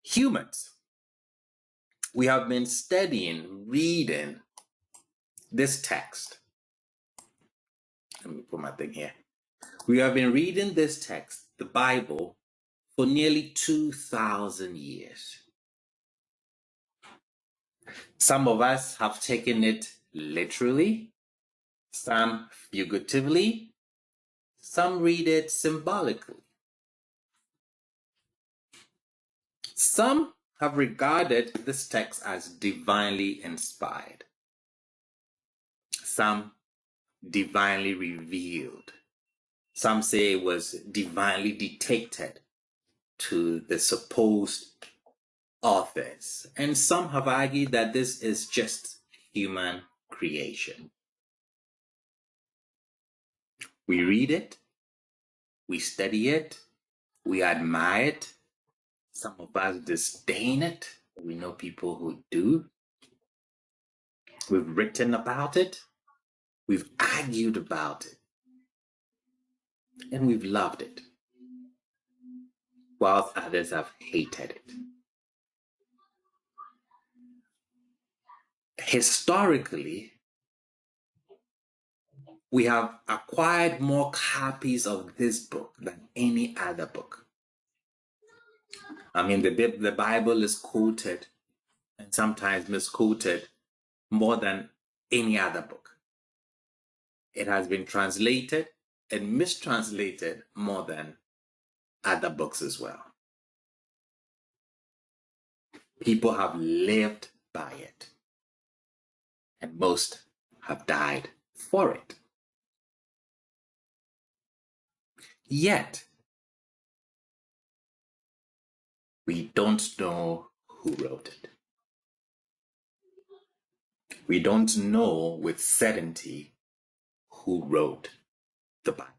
Humans, we have been studying, reading this text. Let me put my thing here. We have been reading this text, the Bible, for nearly 2,000 years. Some of us have taken it literally, some figuratively, some read it symbolically. Some have regarded this text as divinely inspired, some divinely revealed. Some say it was divinely dictated to the supposed authors, and some have argued that this is just human creation. We read it, we study it, we admire it. Some of us disdain it. We know people who do. We've written about it, we've argued about it, and we've loved it, whilst others have hated it. Historically, we have acquired more copies of this book than any other book. I mean, the Bible is quoted and sometimes misquoted more than any other book. It has been translated and mistranslated more than other books as well. People have lived by it, and most have died for it. Yet, we don't know who wrote it. We don't know with certainty who wrote the Bible.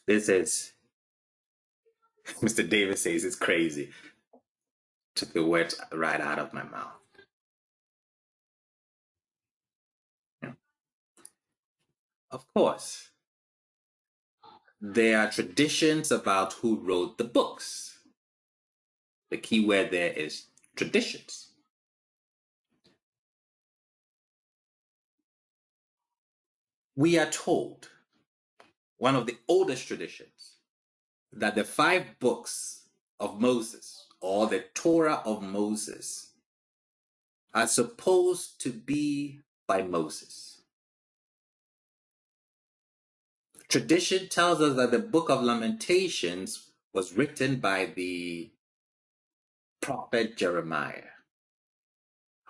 This is, Mr. Davis says it's crazy. Took the words right out of my mouth. Yeah. Of course, there are traditions about who wrote the books. The key word there is traditions. We are told, one of the oldest traditions, that the 5 books of Moses, or the Torah of Moses, are supposed to be by Moses. Tradition tells us that the book of Lamentations was written by the prophet Jeremiah.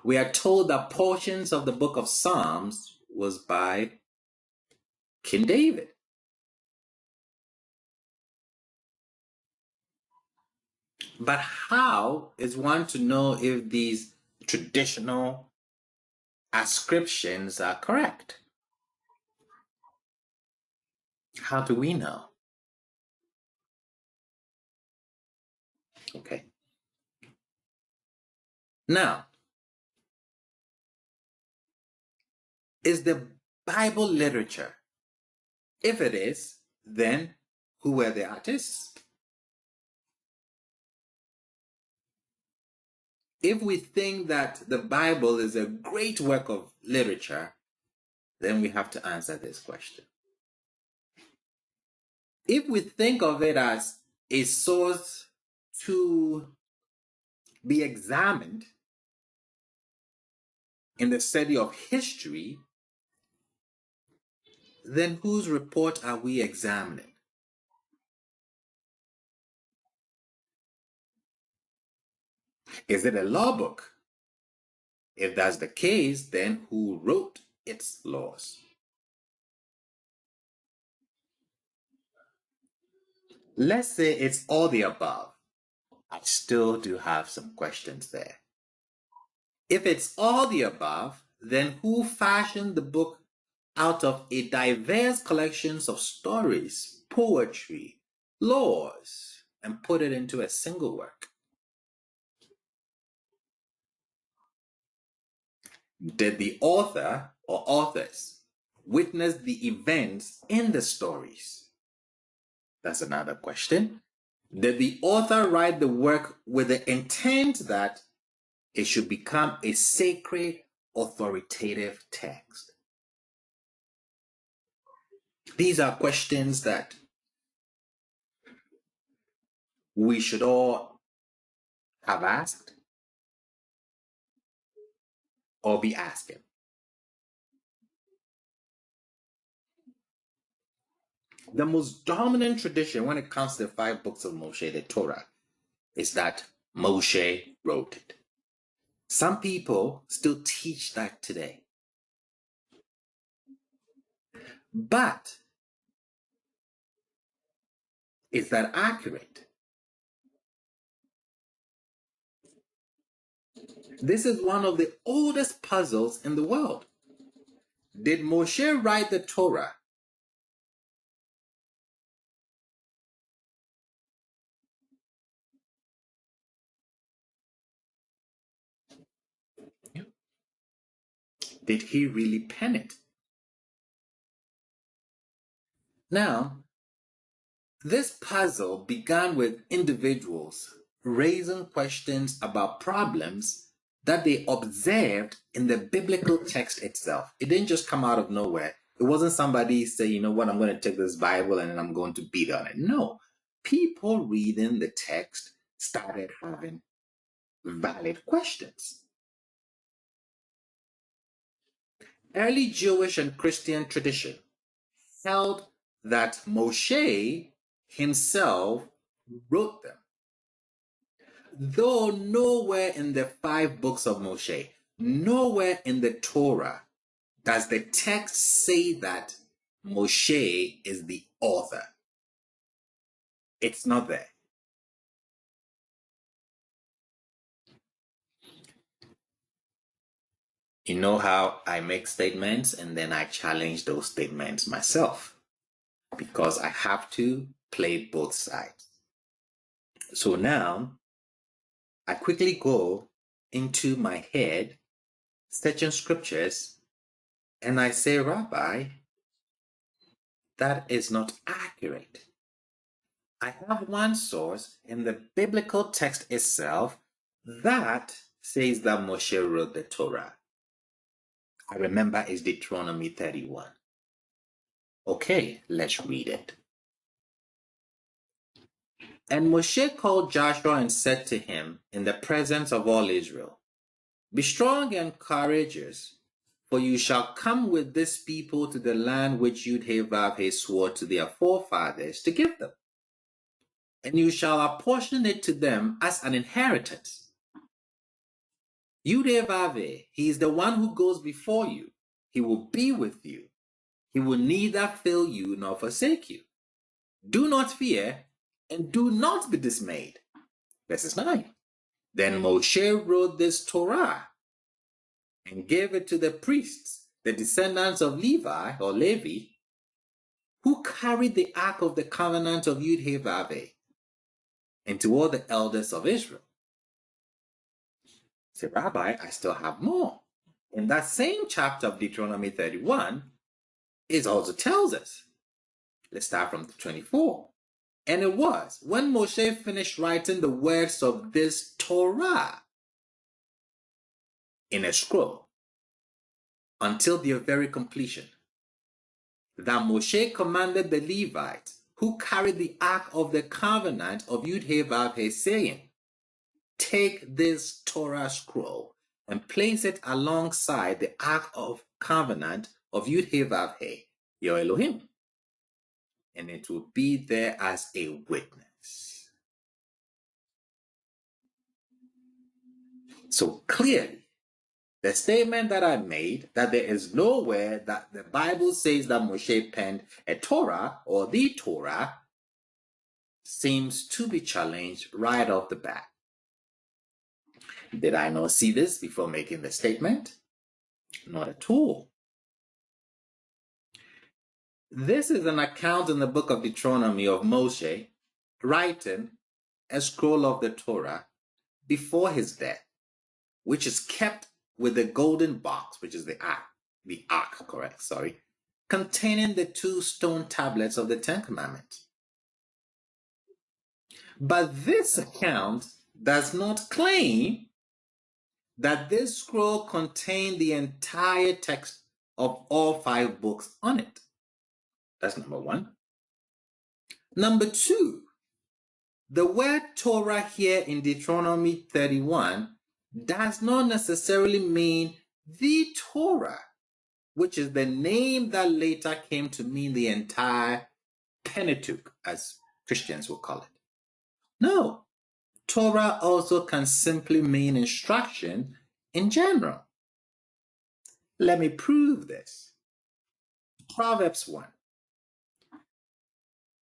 We are told that portions of the book of Psalms was by King David. But how is one to know if these traditional ascriptions are correct? How do we know? Okay. Now, is the Bible literature? If it is, then who were the artists? If we think that the Bible is a great work of literature, then we have to answer this question. If we think of it as a source to be examined in the study of history, then whose report are we examining? Is it a law book? If that's the case, then who wrote its laws? Let's say it's all the above. I still do have some questions there. If it's all the above, then who fashioned the book out of a diverse collections of stories, poetry, laws, and put it into a single work? Did the author or authors witness the events in the stories? That's another question. Did the author write the work with the intent that it should become a sacred, authoritative text? These are questions that we should all have asked or be asking. The most dominant tradition when it comes to the 5 books of Moshe, the Torah, is that Moshe wrote it. Some people still teach that today. But is that accurate? This is one of the oldest puzzles in the world. Did Moshe write the Torah? Did he really pen it? Now, this puzzle began with individuals raising questions about problems that they observed in the biblical text itself. It didn't just come out of nowhere. It wasn't somebody say, you know what, I'm going to take this Bible and I'm going to beat on it. No. People reading the text started having valid questions. Early Jewish and Christian tradition held that Moshe himself wrote them. Though nowhere in the 5 books of Moshe, nowhere in the Torah does the text say that Moshe is the author. It's not there. You know how I make statements and then I challenge those statements myself because I have to play both sides. So now I quickly go into my head, searching scriptures, and I say, Rabbi, that is not accurate. I have one source in the biblical text itself that says that Moshe wrote the Torah. I remember it's Deuteronomy 31. Okay, let's read it. And Moshe called Joshua and said to him in the presence of all Israel, be strong and courageous, for you shall come with this people to the land which Yud-Heh-Vav-Heh swore to their forefathers to give them. And you shall apportion it to them as an inheritance. Yud-Heh-Vav-Heh, he is the one who goes before you. He will be with you. He will neither fail you nor forsake you. Do not fear and do not be dismayed. Verses 9. Then Moshe wrote this Torah and gave it to the priests, the descendants of Levi or Levi, who carried the ark of the covenant of Yud-Heh-Vav-Heh, and to all the elders of Israel. Say, Rabbi, I still have more. In that same chapter of Deuteronomy 31, it also tells us. Let's start from 24. And it was when Moshe finished writing the words of this Torah in a scroll until their very completion, that Moshe commanded the Levites who carried the ark of the covenant of Yud-Heh-Vav-Heh, saying, take this Torah scroll and place it alongside the ark of covenant of Yud-Heh-Vav-Heh, your Elohim, and it will be there as a witness. So clearly, the statement that I made that there is nowhere that the Bible says that Moshe penned a Torah or the Torah seems to be challenged right off the bat. Did I not see this before making the statement? Not at all. This is an account in the book of Deuteronomy of Moshe writing a scroll of the Torah before his death, which is kept with the golden box, which is the ark, containing the 2 stone tablets of the 10 Commandments. But this account does not claim that this scroll contained the entire text of all 5 books on it. That's number one. Number two, the word Torah here in Deuteronomy 31 does not necessarily mean the Torah, which is the name that later came to mean the entire Pentateuch, as Christians will call it. No, Torah also can simply mean instruction in general. Let me prove this. Proverbs 1.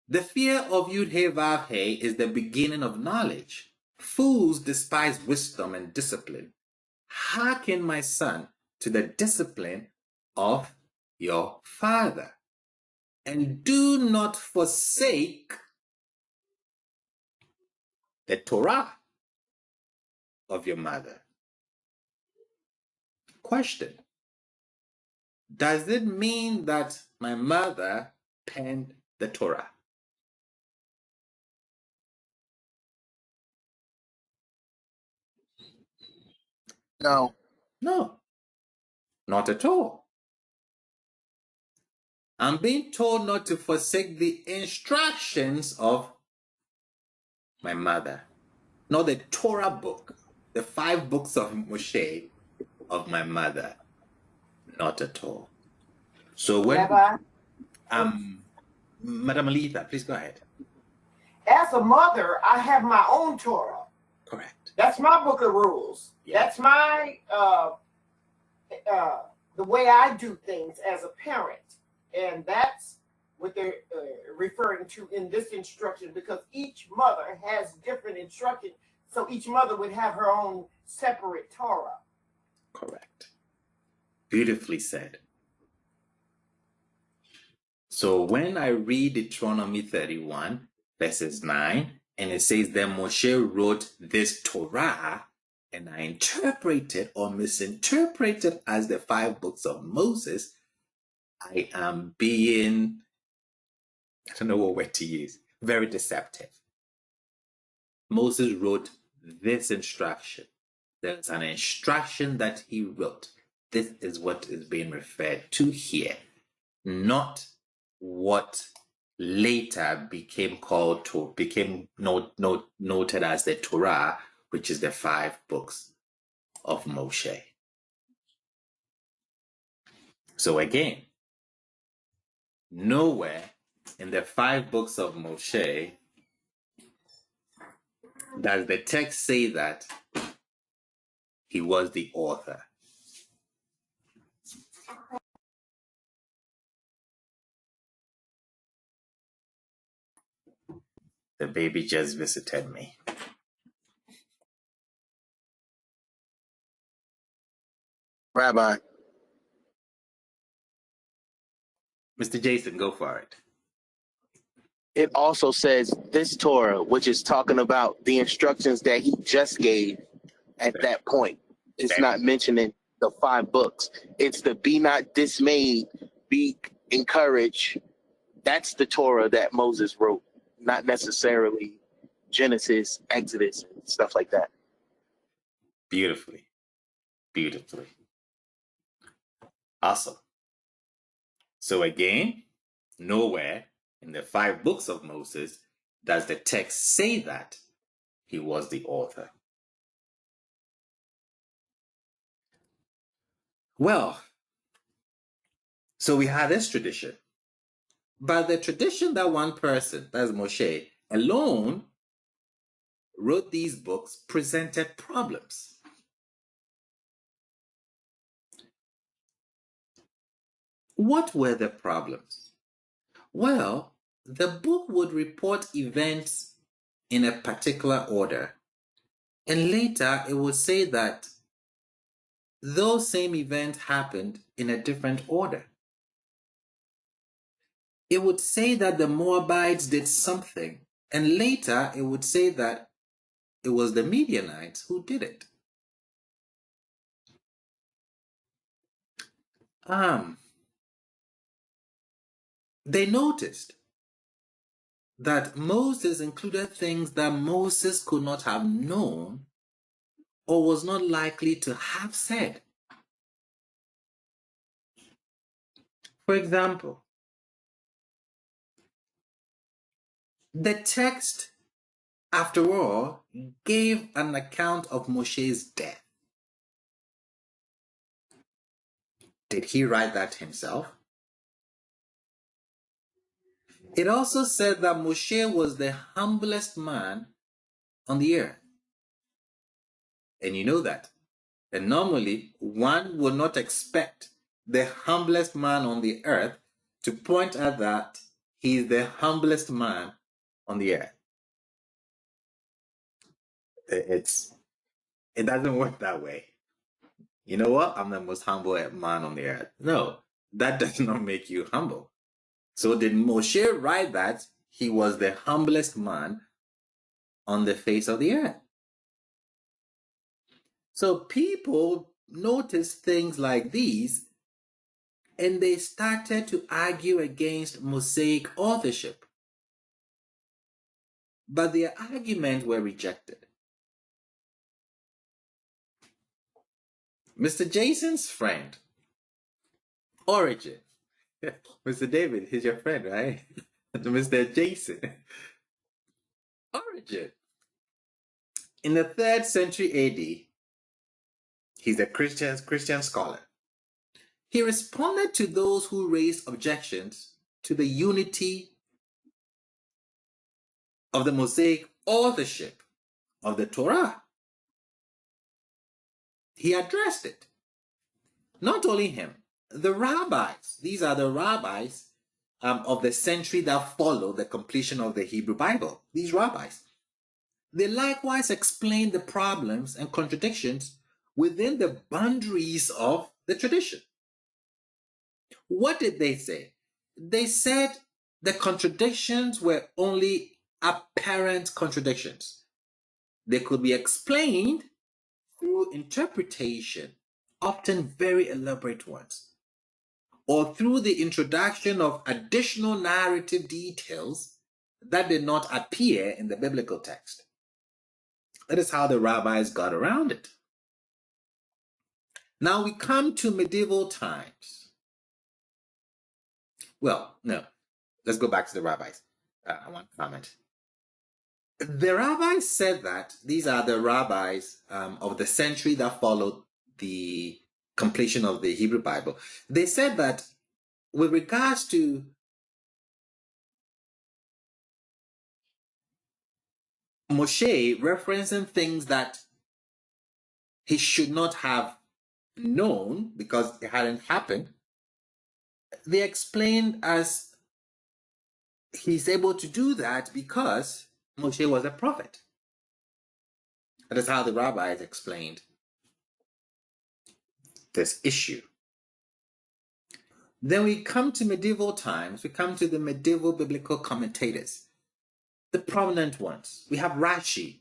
The fear of Yud-Heh-Vav-Heh is the beginning of knowledge. Fools despise wisdom and discipline. Hearken, my son, to the discipline of your father, and do not forsake the Torah of your mother. Question: does it mean that my mother penned the Torah? No. No, not at all. I'm being told not to forsake the instructions of my mother, not the Torah book, the 5 books of Moshe of my mother. Not at all. So when Rabbi, Madam Alita, please go ahead. as a mother, I have my own Torah. Correct. That's my book of rules. Yeah. That's my the way I do things as a parent, and that's what they're referring to in this instruction, because each mother has different instruction, so each mother would have her own separate Torah. Correct. Beautifully said. So when I read Deuteronomy 31, verses 9, and it says that Moshe wrote this Torah, and I interpreted or misinterpreted as the 5 books of Moses, I am being, I don't know what word to use, very deceptive. Moses wrote this instruction. There's an instruction that he wrote. This is what is being referred to here, not what later became noted as the Torah, which is the 5 books of Moshe. So again, nowhere in the 5 books of Moshe does the text say that he was the author. The baby just visited me. Rabbi, Mr. Jason, go for it. it also says this Torah, which is talking about the instructions that he just gave at that point. It's not mentioning the 5 books. It's the be not dismayed, be encouraged. That's the Torah that Moses wrote, not necessarily Genesis, Exodus, and stuff like that. Beautifully. Beautifully. Awesome. So again, nowhere in the 5 books of Moses does the text say that he was the author. Well, so we had this tradition. But the tradition that one person, that's Moshe, alone wrote these books presented problems. What were the problems? Well, the book would report events in a particular order, and later it would say that those same events happened in a different order. It would say that the Moabites did something, and later it would say that it was the Midianites who did it. They noticed that Moses included things that Moses could not have known or was not likely to have said. For example, the text, after all, gave an account of Moshe's death. Did he write that himself? It also said that Moshe was the humblest man on the earth. And you know that. And normally, one would not expect the humblest man on the earth to point out that he is the humblest man on the earth. It doesn't work that way. You know what? I'm the most humble man on the earth. No, that does not make you humble. So did Moshe write that he was the humblest man on the face of the earth? So people noticed things like these and they started to argue against Mosaic authorship. But their arguments were rejected. Mr. Jason's friend, Origin. Mr. David, he's your friend, right? Mr. Jason. Origin. In the 3rd century AD, he's a Christian scholar. He responded to those who raised objections to the unity of the Mosaic authorship of the Torah. He addressed it. Not only him, the rabbis, these are the rabbis of the century that followed the completion of the Hebrew Bible. These rabbis, they likewise explained the problems and contradictions within the boundaries of the tradition. What did they say? They said the contradictions were only apparent contradictions. They could be explained through interpretation, often very elaborate ones, or through the introduction of additional narrative details that did not appear in the biblical text. That is how the rabbis got around it. Now we come to medieval times. Well, no, let's go back to the rabbis. I want to comment. The rabbis said that these are the rabbis of the century that followed the completion of the Hebrew Bible. They said that with regards to Moshe referencing things that he should not have known because it hadn't happened, they explained as he's able to do that because Moshe was a prophet. That is how the rabbis explained this issue. Then we come to medieval times, we come to the medieval biblical commentators, the prominent ones. We have Rashi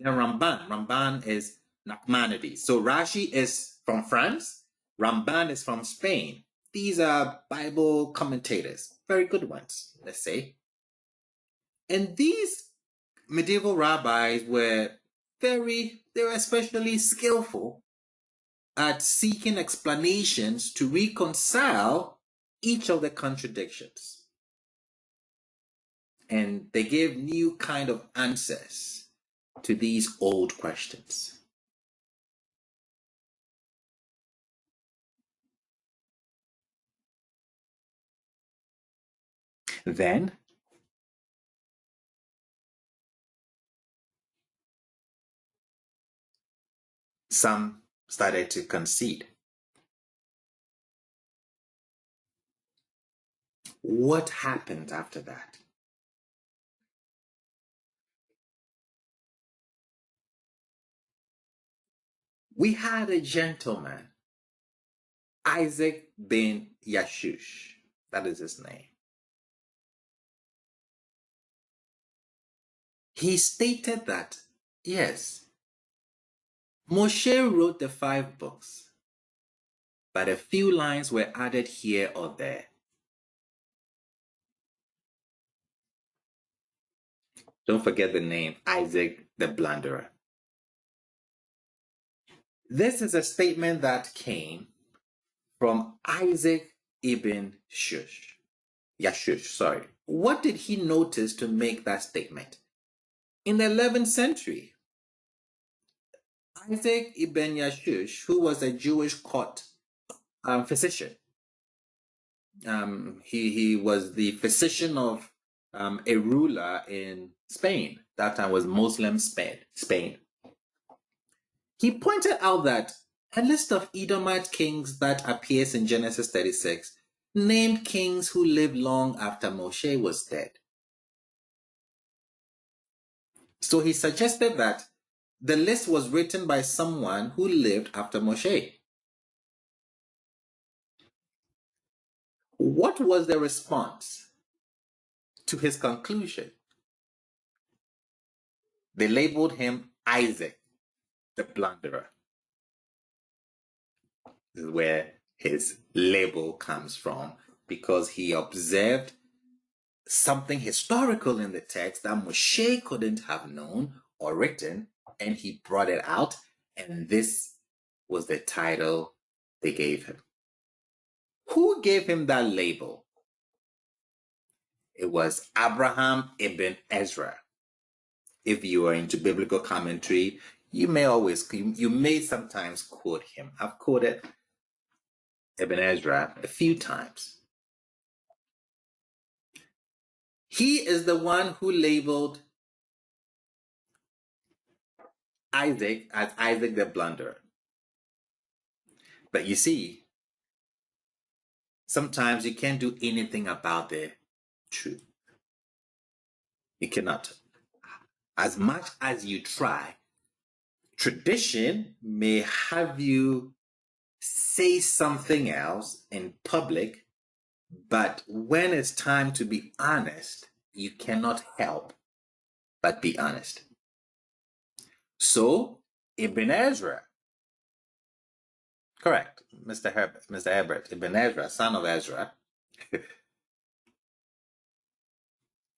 and Ramban. Ramban is Nachmanides. So Rashi is from France, Ramban is from Spain. These are Bible commentators, very good ones, let's say. And these medieval rabbis were especially skillful at seeking explanations to reconcile each of the contradictions. And they gave new kind of answers to these old questions. Then, some started to concede. What happened after that? We had a gentleman, Isaac ben Yashush, that is his name. He stated that, yes, Moshe wrote the 5 books, but a few lines were added here or there. Don't forget the name, Isaac the Blunderer. This is a statement that came from Isaac ibn Yashush. What did he notice to make that statement? In the 11th century, Isaac ibn Yashush, who was a Jewish court physician, he was the physician of a ruler in Spain. That time was Muslim Spain. He pointed out that a list of Edomite kings that appears in Genesis 36 named kings who lived long after Moshe was dead. So he suggested that the list was written by someone who lived after Moshe. What was the response to his conclusion? They labeled him Isaac the Blunderer. This is where his label comes from, because he observed something historical in the text that Moshe couldn't have known or written, and he brought it out, and this was the title they gave him. Who gave him that label? It was Abraham ibn Ezra. If you are into biblical commentary, you may sometimes quote him. I've quoted Ibn Ezra a few times. He is the one who labeled Isaac as Isaac the Blunderer. But you see, sometimes you can't do anything about the truth. You cannot. As much as you try, tradition may have you say something else in public, but when it's time to be honest, you cannot help but be honest. So, Ibn Ezra, correct, Mr. Herbert, Ibn Ezra, son of Ezra,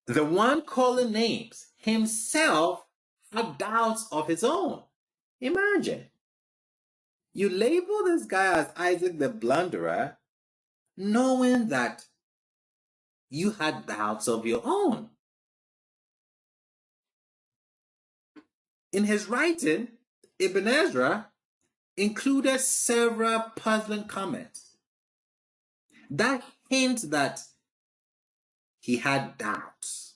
the one calling names, himself had doubts of his own. Imagine, you label this guy as Isaac the Blunderer, knowing that you had doubts of your own. In his writing, Ibn Ezra included several puzzling comments that hint that he had doubts.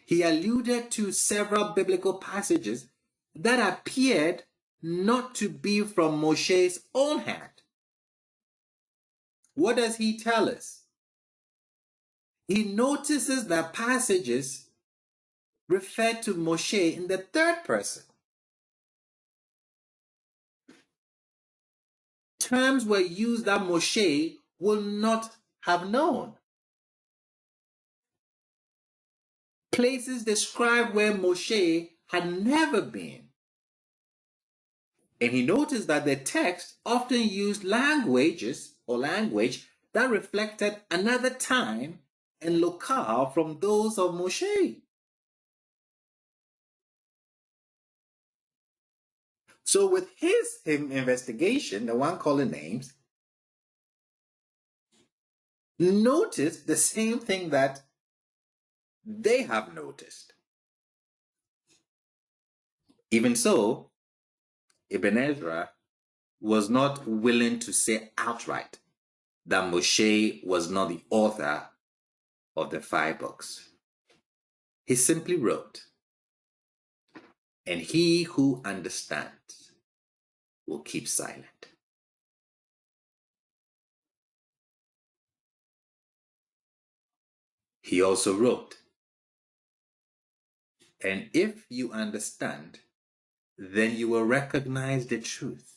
He alluded to several biblical passages that appeared not to be from Moshe's own hand. What does he tell us? He notices that passages refer to Moshe in the third person. Terms were used that Moshe will not have known. Places described where Moshe had never been. And he noticed that the text often used language that reflected another time and locale from those of Moshe. So with his investigation, the one calling names, notice the same thing that they have noticed. Even so, Ibn Ezra was not willing to say outright that Moshe was not the author of the 5 books. He simply wrote, "And he who understands will keep silent." He also wrote, "And if you understand, then you will recognize the truth."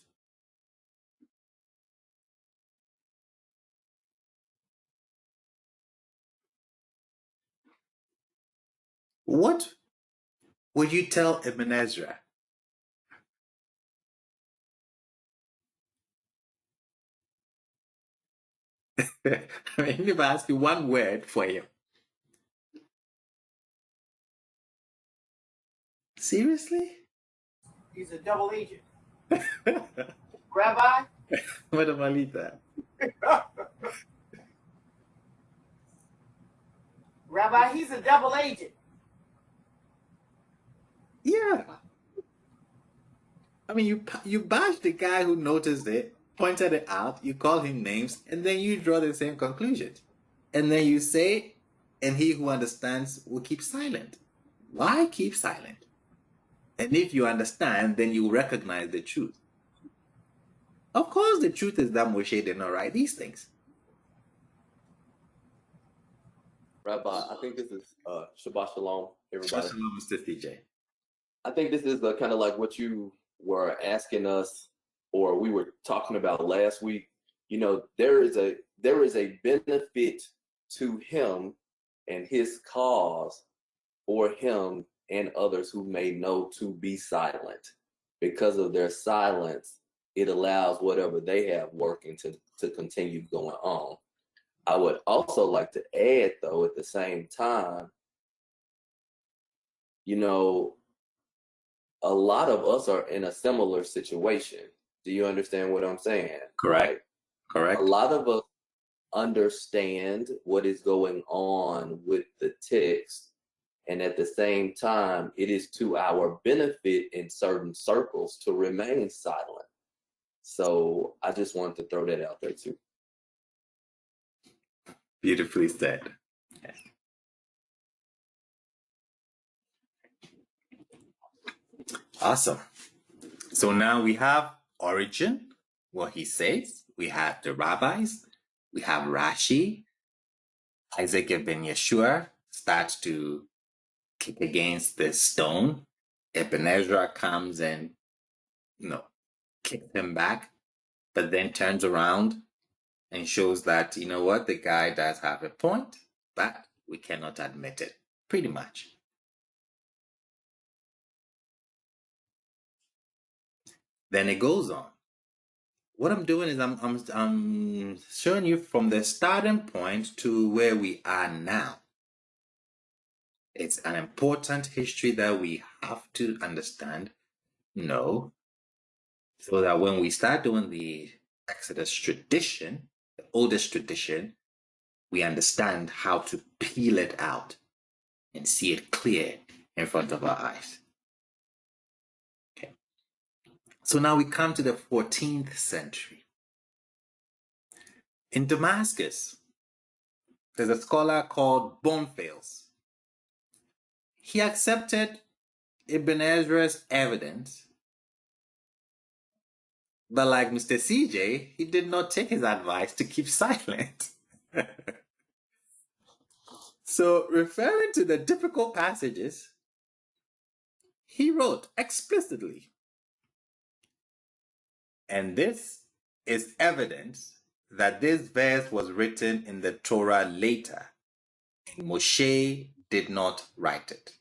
What would you tell Ibn Ezra? I mean, if I ask you one word for him, Seriously? He's a double agent. Rabbi? What about Lita? Rabbi, he's a double agent. Yeah. I mean, you bash the guy who noticed it, pointed it out, you call him names, and then you draw the same conclusions. And then you say, and he who understands will keep silent. Why keep silent? And if you understand, then you recognize the truth. Of course, the truth is that Moshe did not write these things. Rabbi, I think this is Shabbat Shalom, everybody. Shalom, Mr. CJ. I think this is the kind of like what you were asking us, or we were talking about last week. You know, there is a benefit to him and his cause, or him and others who may know to be silent. Because of their silence, it allows whatever they have working to continue going on. I would also like to add, though, at the same time, you know, a lot of us are in a similar situation. Do you understand what I'm saying? Correct. Right? Correct. A lot of us understand what is going on with the text, and at the same time, it is to our benefit in certain circles to remain silent. So I just wanted to throw that out there too. Beautifully said. Awesome. So now we have origin, what he says. We have the rabbis. We have Rashi. Isaac ibn Yeshua starts to kick against the stone. Ibn Ezra comes and, kicks him back, but then turns around and shows that, you know what, the guy does have a point, but we cannot admit it, pretty much. Then it goes on. What I'm doing is I'm showing you from the starting point to where we are now. It's an important history that we have to understand, so that when we start doing the Exodus tradition, the oldest tradition, we understand how to peel it out and see it clear in front of our eyes. Okay. So now we come to the 14th century. In Damascus, there's a scholar called Bonfils. He accepted Ibn Ezra's evidence, but like Mr. CJ, he did not take his advice to keep silent. So, referring to the difficult passages, he wrote explicitly, and this is evidence that this verse was written in the Torah later, and Moshe did not write it.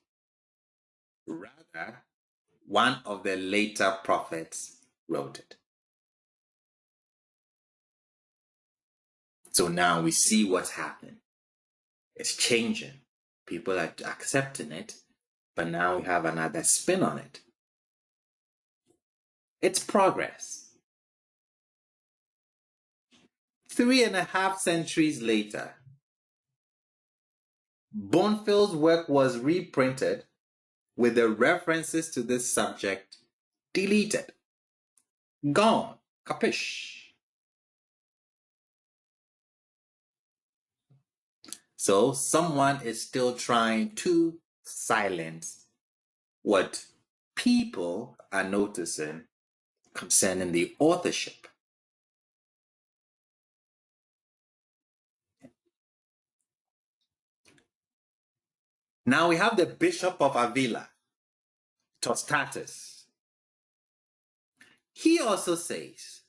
Rather, one of the later prophets wrote it. So now we see what's happening. It's changing. People are accepting it, but now we have another spin on it. It's progress. 3.5 centuries later, Bonfils' work was reprinted with the references to this subject deleted. Gone. Capish? So someone is still trying to silence what people are noticing concerning the authorship. Now we have the Bishop of Avila, Tostatus. He also says,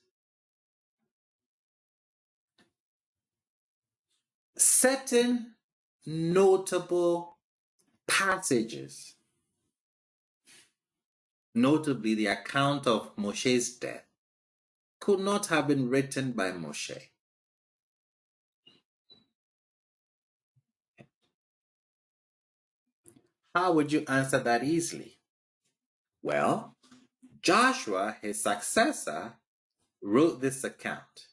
certain notable passages, notably the account of Moshe's death, could not have been written by Moshe. How would you answer that easily? Well, Joshua, his successor, wrote this account.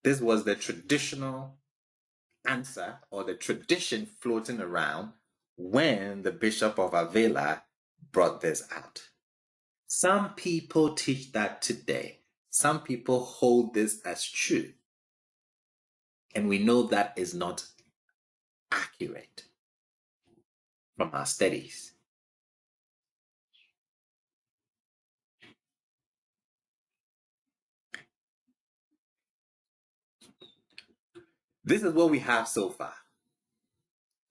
This was the traditional answer or the tradition floating around when the Bishop of Avila brought this out. Some people teach that today. Some people hold this as true. And we know that is not accurate from our studies. This is what we have so far.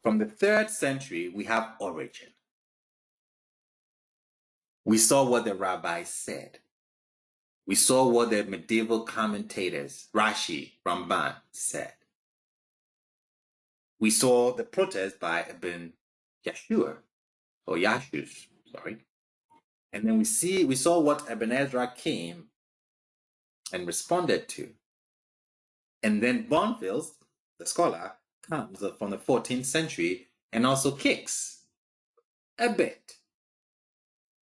From the 3rd century, we have Origin. We saw what the rabbis said. We saw what the medieval commentators, Rashi, Ramban, said. We saw the protest by Ibn Yashur, or Yashus, sorry. And then we saw what Ibn Ezra came and responded to. And then Bonfils, the scholar, comes from the 14th century and also kicks a bit.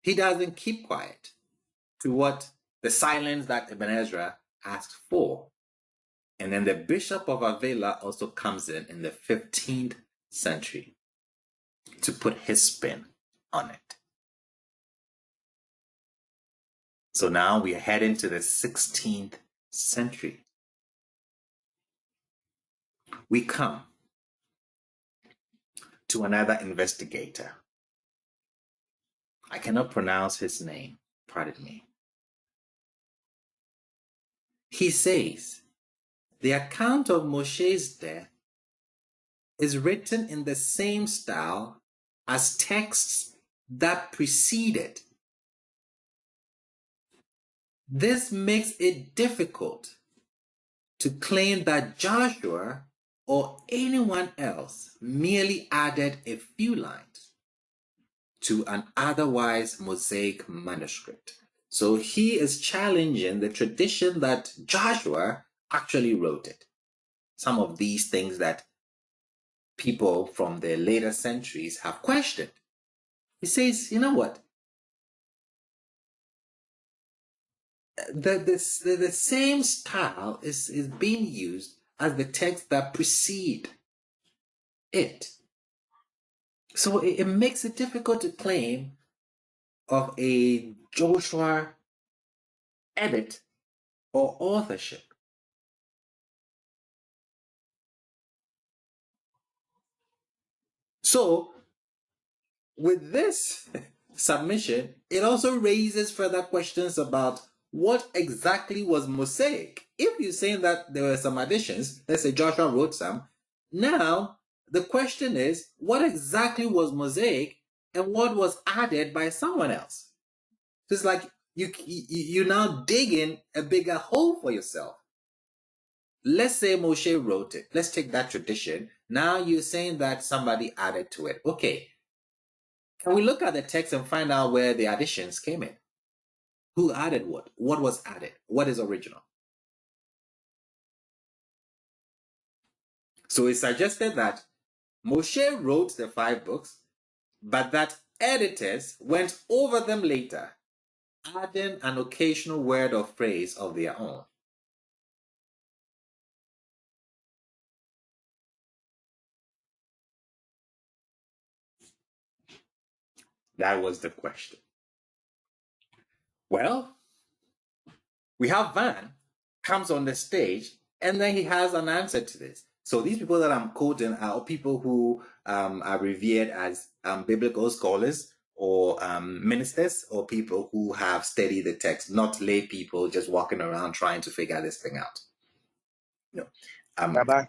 He doesn't keep quiet to what the silence that Ibn Ezra asked for. And then the Bishop of Avila also comes in the 15th century to put his spin on it. So now we are heading to the 16th century. We come to another investigator. I cannot pronounce his name, pardon me. He says, the account of Moshe's death is written in the same style as texts that preceded. This makes it difficult to claim that Joshua or anyone else merely added a few lines to an otherwise Mosaic manuscript. So he is challenging the tradition that Joshua actually wrote it. Some of these things that people from the later centuries have questioned. He says, you know what? The same style is being used as the texts that precede it. So it makes it difficult to claim of a Joshua edit or authorship. So with this submission, it also raises further questions about what exactly was Mosaic. If you're saying that there were some additions, let's say Joshua wrote some, now the question is, what exactly was Mosaic and what was added by someone else? So it's like you now dig in a bigger hole for yourself. Let's say Moshe wrote it. Let's take that tradition. Now you're saying that somebody added to it. Okay. Can we look at the text and find out where the additions came in? Who added what? What was added? What is original? So it suggested that Moshe wrote the 5 books, but that editors went over them later, adding an occasional word or phrase of their own. That was the question. Well, we have Van comes on the stage and then he has an answer to this. So these people that I'm quoting are people who are revered as biblical scholars or ministers or people who have studied the text, not lay people just walking around trying to figure this thing out. No, Rabbi?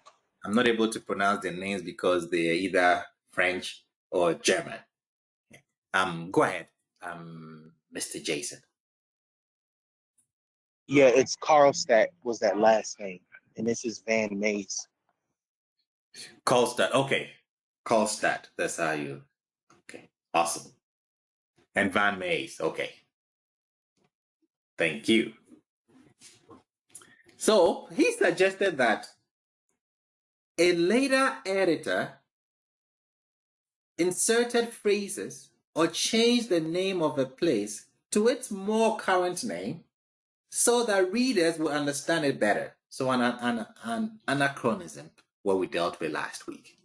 I'm not able to pronounce their names because they're either French or German. Go ahead, Mr. Jason. Yeah, it's Karlstadt was that last name, and this is Van Mays. Karlstadt, okay. Karlstadt, that's how you, okay, awesome. And Van Mays, okay. Thank you. So he suggested that a later editor inserted phrases or changed the name of a place to its more current name so that readers will understand it better. So an anachronism, what we dealt with last week.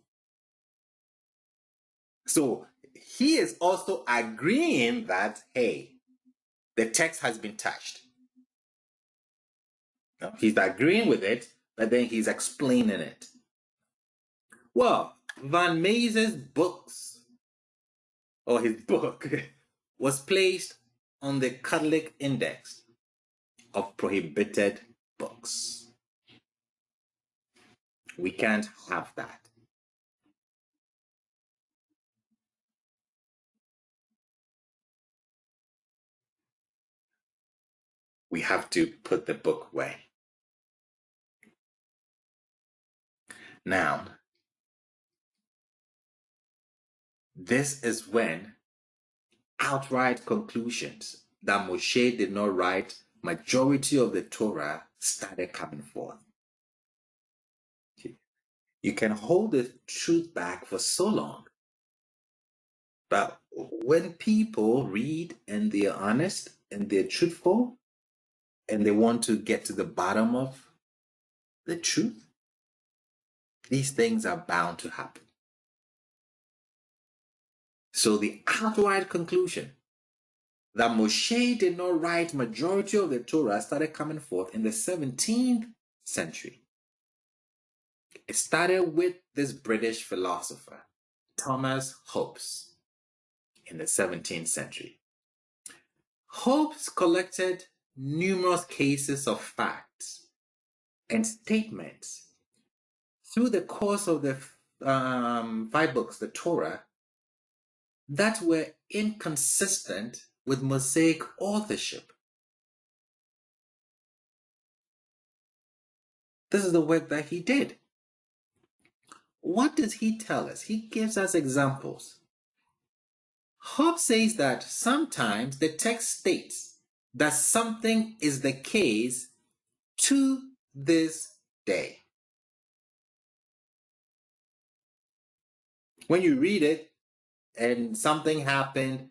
So he is also agreeing that, hey, the text has been touched. No, he's agreeing with it, but then he's explaining it. Well, Van Maze's books, or his book, was placed on the Catholic Index of Prohibited Books. We can't have that. We have to put the book away. Now, this is when outright conclusions that Moshe did not write majority of the Torah started coming forth. You can hold the truth back for so long, but when people read and they're honest and they're truthful and they want to get to the bottom of the truth, these things are bound to happen. So the outright conclusion that Moshe did not write majority of the Torah started coming forth in the 17th century. It started with this British philosopher, Thomas Hobbes, in the 17th century. Hobbes collected numerous cases of facts and statements through the course of the 5 books, the Torah, that were inconsistent with Mosaic authorship. This is the work that he did. What does he tell us? He gives us examples. Hobbes says that sometimes the text states that something is the case to this day. When you read it and something happened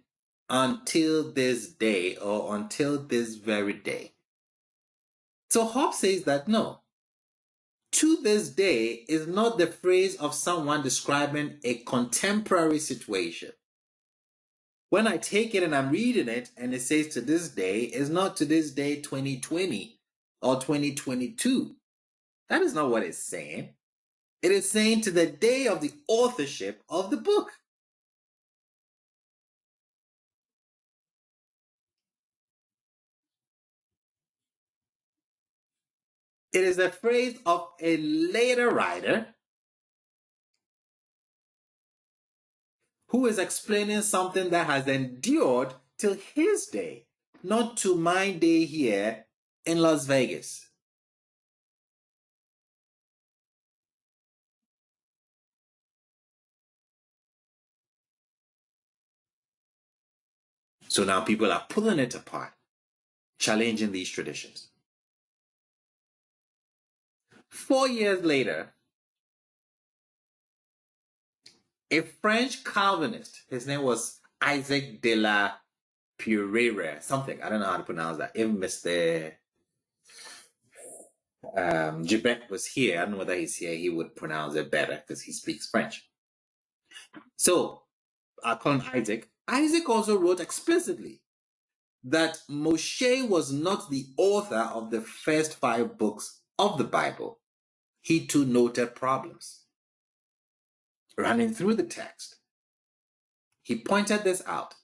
until this day or until this very day. So Hobbes says that no, to this day is not the phrase of someone describing a contemporary situation. When I take it and I'm reading it and it says to this day, it's not to this day 2020 or 2022. That is not what it's saying. It is saying to the day of the authorship of the book. It is the phrase of a later writer who is explaining something that has endured till his day, not to my day here in Las Vegas. So now people are pulling it apart, challenging these traditions. 4 years later, a French Calvinist, his name was Isaac de la Pereira, something, I don't know how to pronounce that. If Mr. Gibet was here, I don't know whether he's here, he would pronounce it better because he speaks French. So, I call him Isaac. Isaac also wrote explicitly that Moshe was not the author of the first 5 books of the Bible. He too noted problems running through the text. He pointed this out.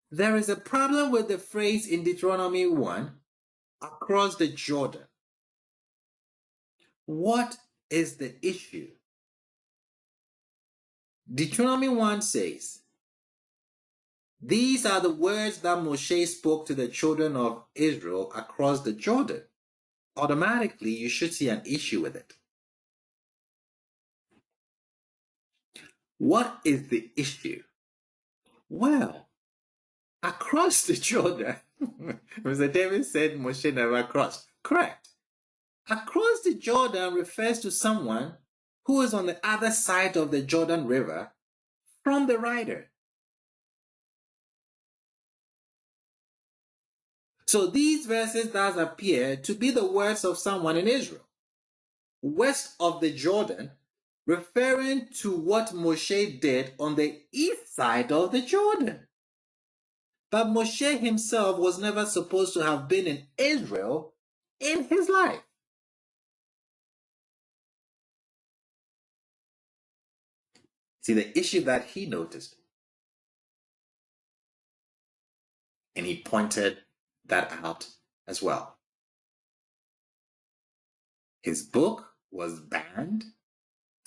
There is a problem with the phrase in Deuteronomy 1, across the Jordan. What is the issue? Deuteronomy 1 says, these are the words that Moshe spoke to the children of Israel across the Jordan. Automatically, you should see an issue with it. What is the issue? Well, across the Jordan, Mr. David said Moshe never crossed. Correct. Across the Jordan refers to someone who is on the other side of the Jordan River from the writer. So these verses thus appear to be the words of someone in Israel, west of the Jordan, referring to what Moshe did on the east side of the Jordan. But Moshe himself was never supposed to have been in Israel in his life. See, the issue that he noticed, and he pointed that out as well. His book was banned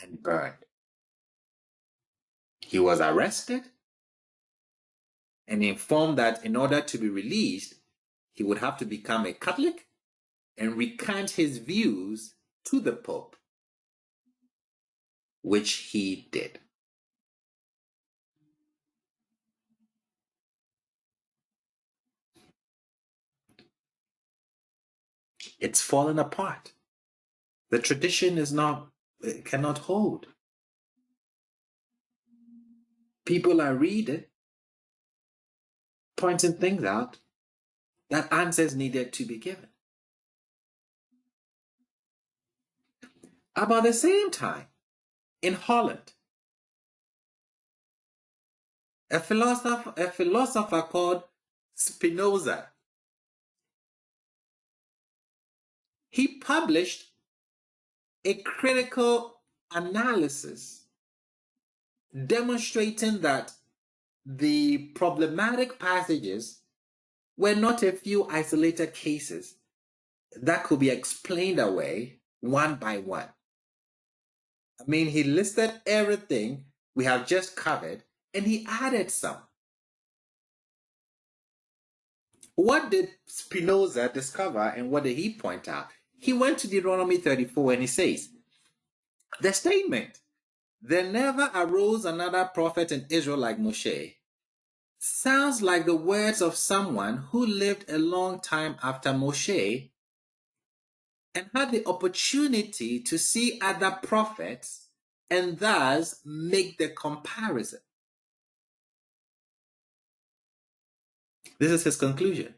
and burned. He was arrested and informed that in order to be released, he would have to become a Catholic and recant his views to the Pope, which he did. It's fallen apart. The tradition it cannot hold. People are reading, pointing things out that answers needed to be given. About the same time, in Holland, a philosopher called Spinoza, he published a critical analysis demonstrating that the problematic passages were not a few isolated cases that could be explained away one by one. I mean, he listed everything we have just covered and he added some. What did Spinoza discover and what did he point out? He went to Deuteronomy 34 and he says, the statement, there never arose another prophet in Israel like Moshe, sounds like the words of someone who lived a long time after Moshe and had the opportunity to see other prophets and thus make the comparison. This is his conclusion.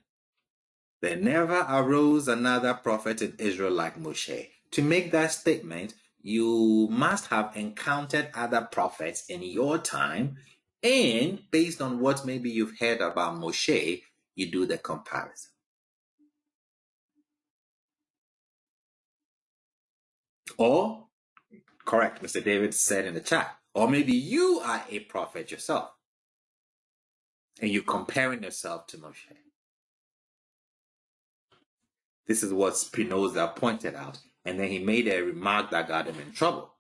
There never arose another prophet in Israel like Moshe. To make that statement, you must have encountered other prophets in your time, and based on what maybe you've heard about Moshe, you do the comparison. Or, correct, Mr. David said in the chat, or maybe you are a prophet yourself, and you're comparing yourself to Moshe. This is what Spinoza pointed out, and then he made a remark that got him in trouble.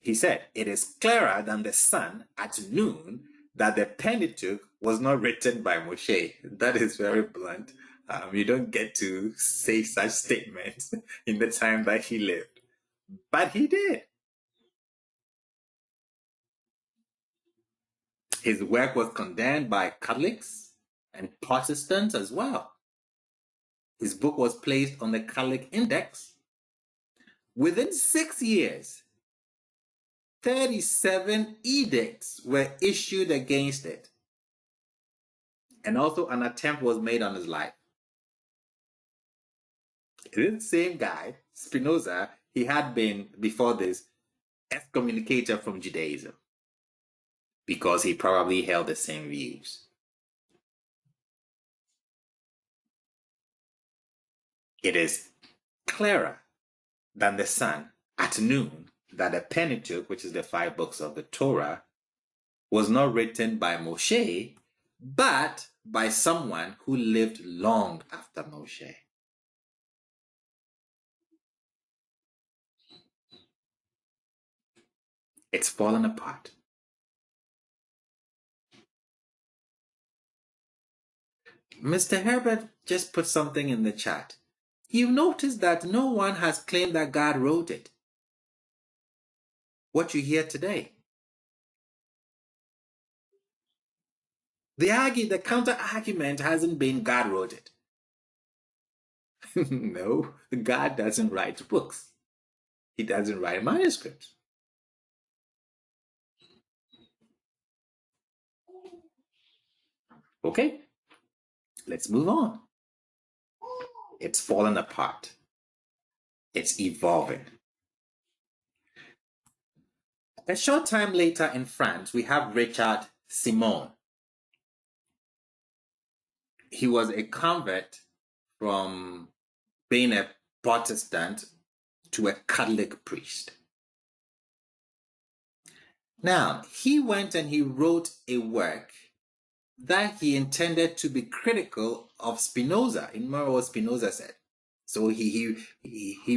He said, it is clearer than the sun at noon that the Pentateuch was not written by Moshe. That is very blunt. You don't get to say such statements in the time that he lived. But he did. His work was condemned by Catholics and Protestants as well. His book was placed on the Catholic Index. Within 6 years, 37 edicts were issued against it. And also an attempt was made on his life. This same guy, Spinoza, he had been, before this, excommunicated from Judaism because he probably held the same views. It is clearer than the sun at noon that the Pentateuch, which is the 5 books of the Torah, was not written by Moshe, but by someone who lived long after Moshe. It's fallen apart. Mr. Herbert just put something in the chat. You've noticed that no one has claimed that God wrote it. What you hear today. The counter-argument hasn't been God wrote it. No, God doesn't write books. He doesn't write manuscripts. Okay, let's move on. It's fallen apart. It's evolving. A short time later in France, we have Richard Simon. He was a convert from being a Protestant to a Catholic priest. Now, he went and he wrote a work that he intended to be critical of Spinoza. Remember what Spinoza said. So he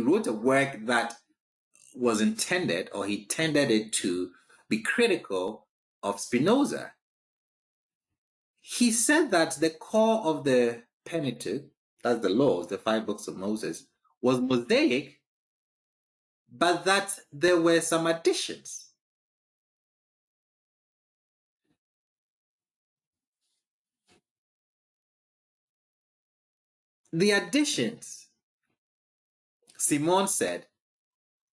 wrote a work that was intended, or he tended it to be critical of Spinoza. He said that the core of the Pentateuch, that's the laws, the 5 books of Moses, was Mosaic, but that there were some additions. The additions, Simon said,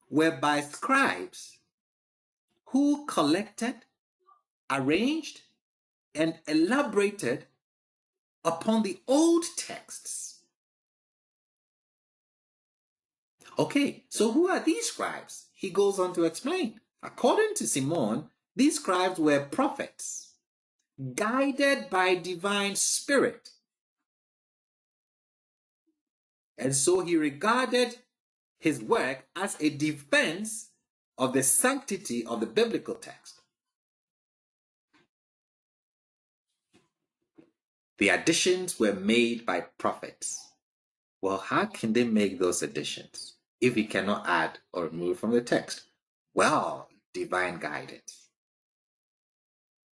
were by scribes who collected, arranged, and elaborated upon the old texts. Okay, so who are these scribes? He goes on to explain. According to Simon, these scribes were prophets, guided by divine spirit. And so he regarded his work as a defense of the sanctity of the biblical text. The additions were made by prophets. Well, how can they make those additions if we cannot add or remove from the text? Well, divine guidance.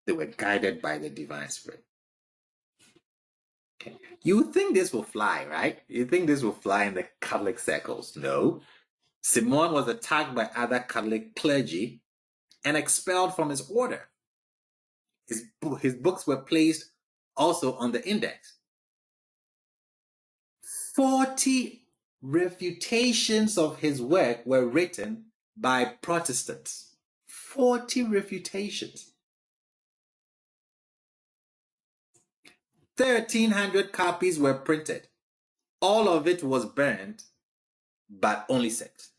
They were guided by the divine spirit. Okay. You would think this will fly, right? You think this will fly in the Catholic circles? No. Simon was attacked by other Catholic clergy and expelled from his order. His books were placed also on the index. 40 refutations of his work were written by Protestants. 40 refutations. 1,300 copies were printed. All of it was burned, but only 6.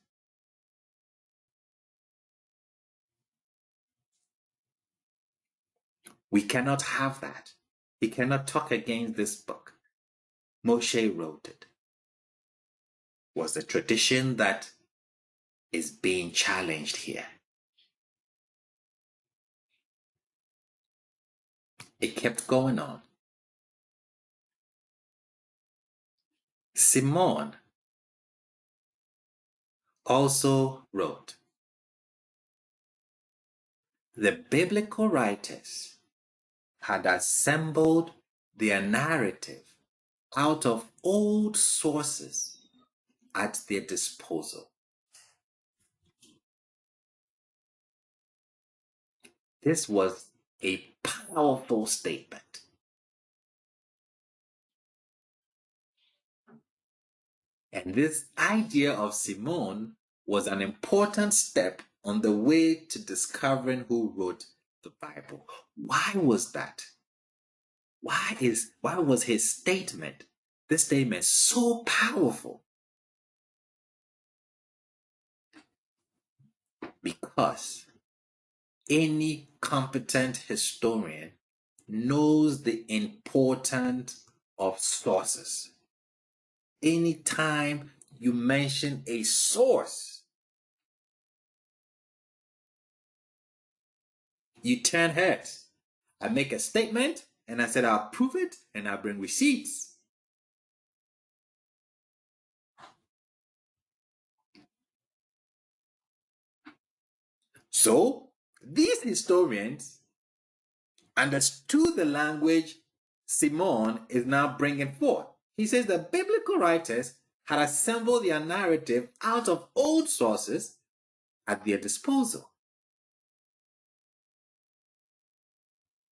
We cannot have that. We cannot talk against this book. Moshe wrote it. Was the tradition that is being challenged here. It kept going on. Simon also wrote, the biblical writers had assembled their narrative out of old sources at their disposal. This was a powerful statement. And this idea of Simon was an important step on the way to discovering who wrote the Bible. Why was that? Why was his statement, this statement, so powerful? Because any competent historian knows the importance of sources. Anytime you mention a source, you turn heads. I make a statement and I said I'll prove it and I'll bring receipts. So these historians understood the language Simon is now bringing forth. He says the biblical writers had assembled their narrative out of old sources at their disposal.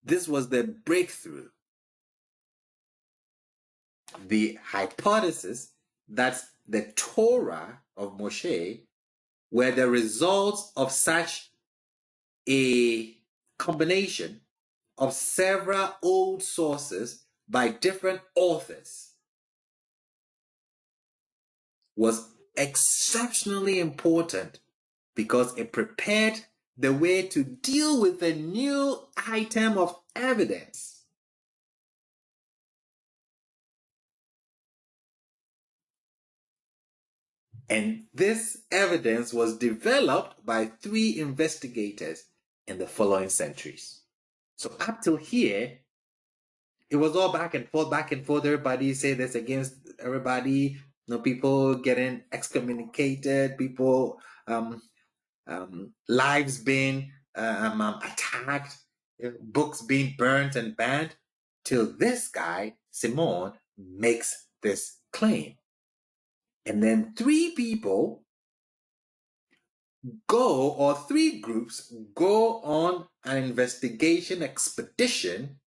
This was the breakthrough. The hypothesis that the Torah of Moshe were the results of such a combination of several old sources by different authors was exceptionally important because it prepared the way to deal with a new item of evidence. And this evidence was developed by 3 investigators in the following centuries. So up till here, it was all back and forth. Everybody say this against everybody. People getting excommunicated, people lives being attacked, books being burnt and banned, till this guy, Simon, makes this claim. And then 3 people go, or 3 groups go on an investigation expedition,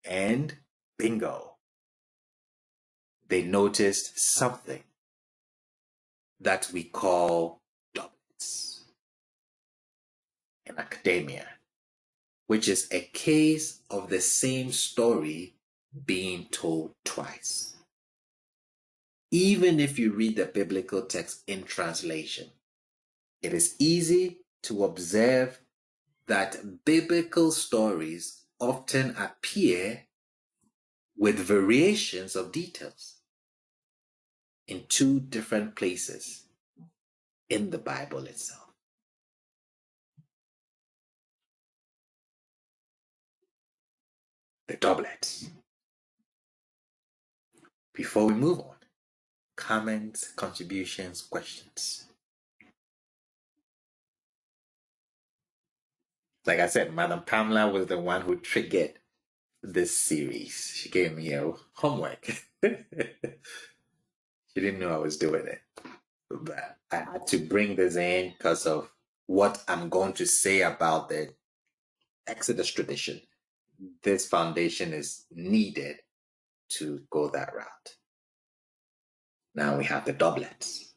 and bingo, they noticed something that we call doublets in academia, which is a case of the same story being told twice. Even if you read the biblical text in translation, it is easy to observe that biblical stories often appear with variations of details in 2 different places in the Bible itself. The doublets. Before we move on, comments, contributions, questions. Like I said, Madam Pamela was the one who triggered this series. She gave me a homework. She didn't know I was doing it. But I had to bring this in because of what I'm going to say about the Exodus tradition. This foundation is needed to go that route. Now we have the doublets.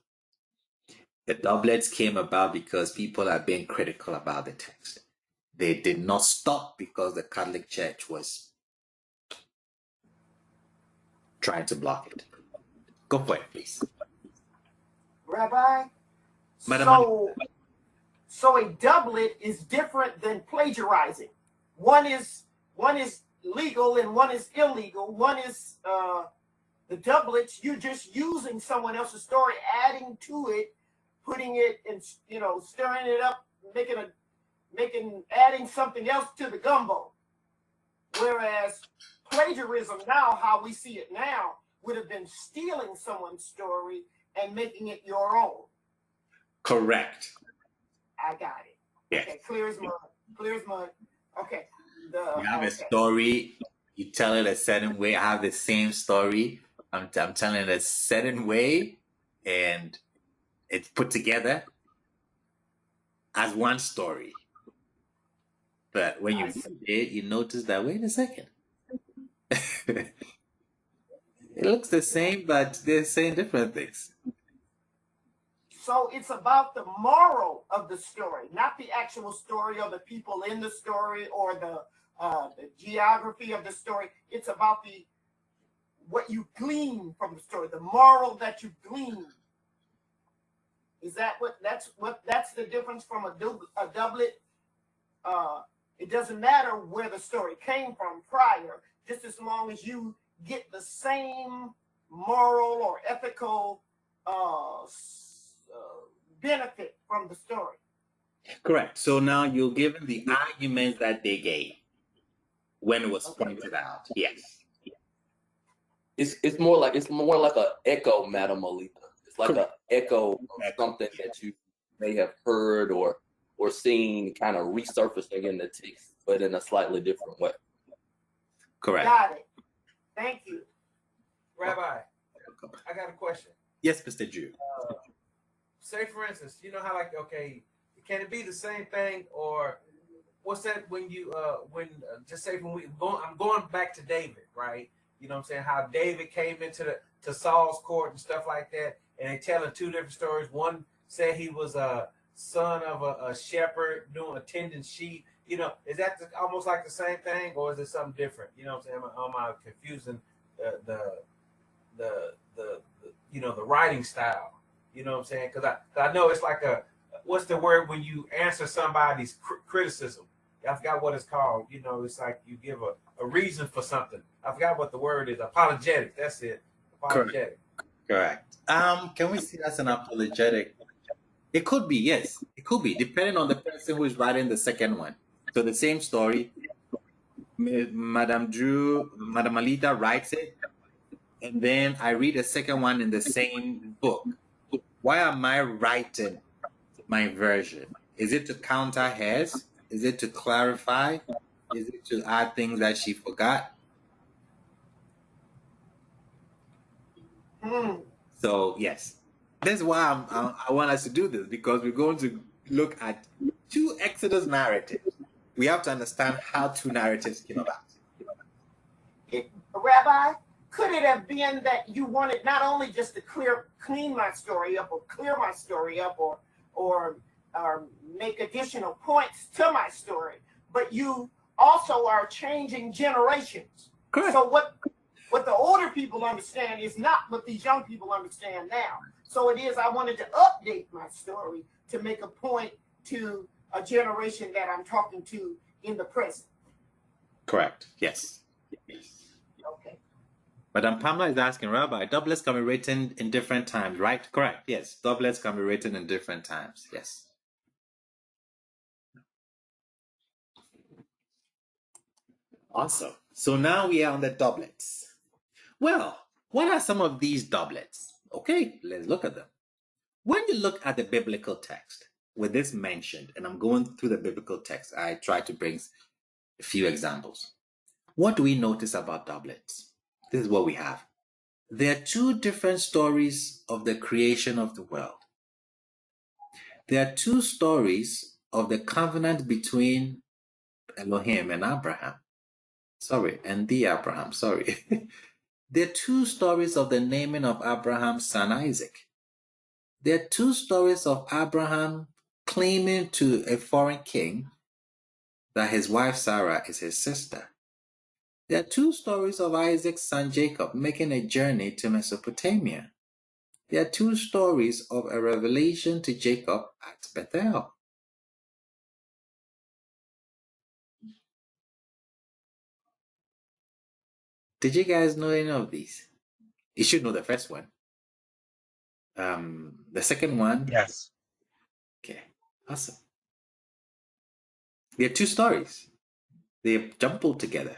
The doublets came about because people are being critical about the text. They did not stop because the Catholic Church was trying to block it. Go for it, please. Rabbi, Madam, so a doublet is different than plagiarizing. One is legal and one is illegal. One is the doublets. You're just using someone else's story, adding to it, putting it and stirring it up, adding something else to the gumbo. Whereas plagiarism now, how we see it now, would have been stealing someone's story and making it your own. correct. I got it. Yes. Okay, clear as mud. Okay. You have a story, you tell it a certain way. I have the same story. I'm telling it a certain way, and it's put together as one story. But when you read it, you notice that, wait a second. It looks the same, but they're saying different things. So it's about the moral of the story, not the actual story or the people in the story or the geography of the story. It's about what you glean from the story, the moral that you glean. Is that that's the difference from a doublet? It doesn't matter where the story came from prior, just as long as you get the same moral or ethical benefit from the story. Correct. So now you're given the arguments that they gave when it was pointed out. Yes. It's more like an echo, Madam Alita. It's like an echo of something that you may have heard or seen kind of resurfacing in the text, but in a slightly different way. Correct. Got it. Thank you. Rabbi, I got a question. Yes, Mr. Jew. Say, for instance, you know how can it be the same thing, or what's that when you just say I'm going back to David, right? You know what I'm saying? How David came into to Saul's court and stuff like that, and they telling 2 different stories. One said he was a son of a shepherd attending sheep, You know, is that almost like the same thing, or is it something different? You know what I'm saying? Am I confusing the you know, the writing style? You know what I'm saying? Because I know it's like a, what's the word when you answer somebody's criticism? I forgot what it's called. You know, it's like you give a reason for something. I forgot what the word is. Apologetic. That's it. Apologetic. Correct. Can we see that's an apologetic? It could be, yes. It could be, depending on the person who is writing the second one. So the same story, Madame Alita writes it, and then I read a second one in the same book. Why am I writing my version? Is it to counter hers? Is it to clarify? Is it to add things that she forgot? So yes, that's why I want us to do this, because we're going to look at two Exodus narratives. We have to understand how two narratives came about. Rabbi, could it have been that you wanted not only just to clean my story up, or clear my story up, or make additional points to my story, but you also are changing generations? Correct. So what the older people understand is not what these young people understand now. So it is, I wanted to update my story to make a point to a generation that I'm talking to in the present. Correct. Yes. Yes. Okay. Madam Pamela is asking, Rabbi, doublets can be written in different times, right? Correct. Yes. Doublets can be written in different times. Yes. Awesome. So now we are on the doublets. Well, what are some of these doublets? Okay, let's look at them. When you look at the biblical text with this mentioned, and I'm going through the biblical text, I try to bring a few examples. What do we notice about doublets? This is what we have. There are two different stories of the creation of the world. There are two stories of the covenant between Elohim and Abraham. And the Abraham. There are two stories of the naming of Abraham's son Isaac. There are two stories of Abraham claiming to a foreign king that his wife Sarah is his sister. There are two stories of Isaac's son Jacob making a journey to Mesopotamia. There are two stories of a revelation to Jacob at Bethel. Did you guys know any of these? You should know the first one. The second one? Yes. Okay, awesome. There are two stories. They're jumbled together,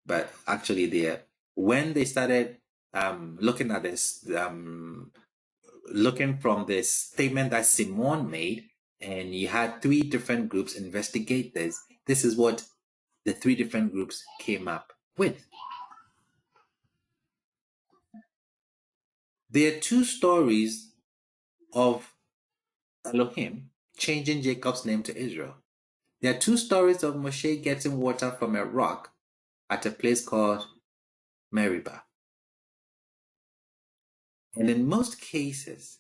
but actually when they started looking at this, looking from this statement that Simon made, and you had three different groups investigate this is what the three different groups came up with. There are two stories of Elohim changing Jacob's name to Israel. There are two stories of Moshe getting water from a rock at a place called Meribah. And in most cases,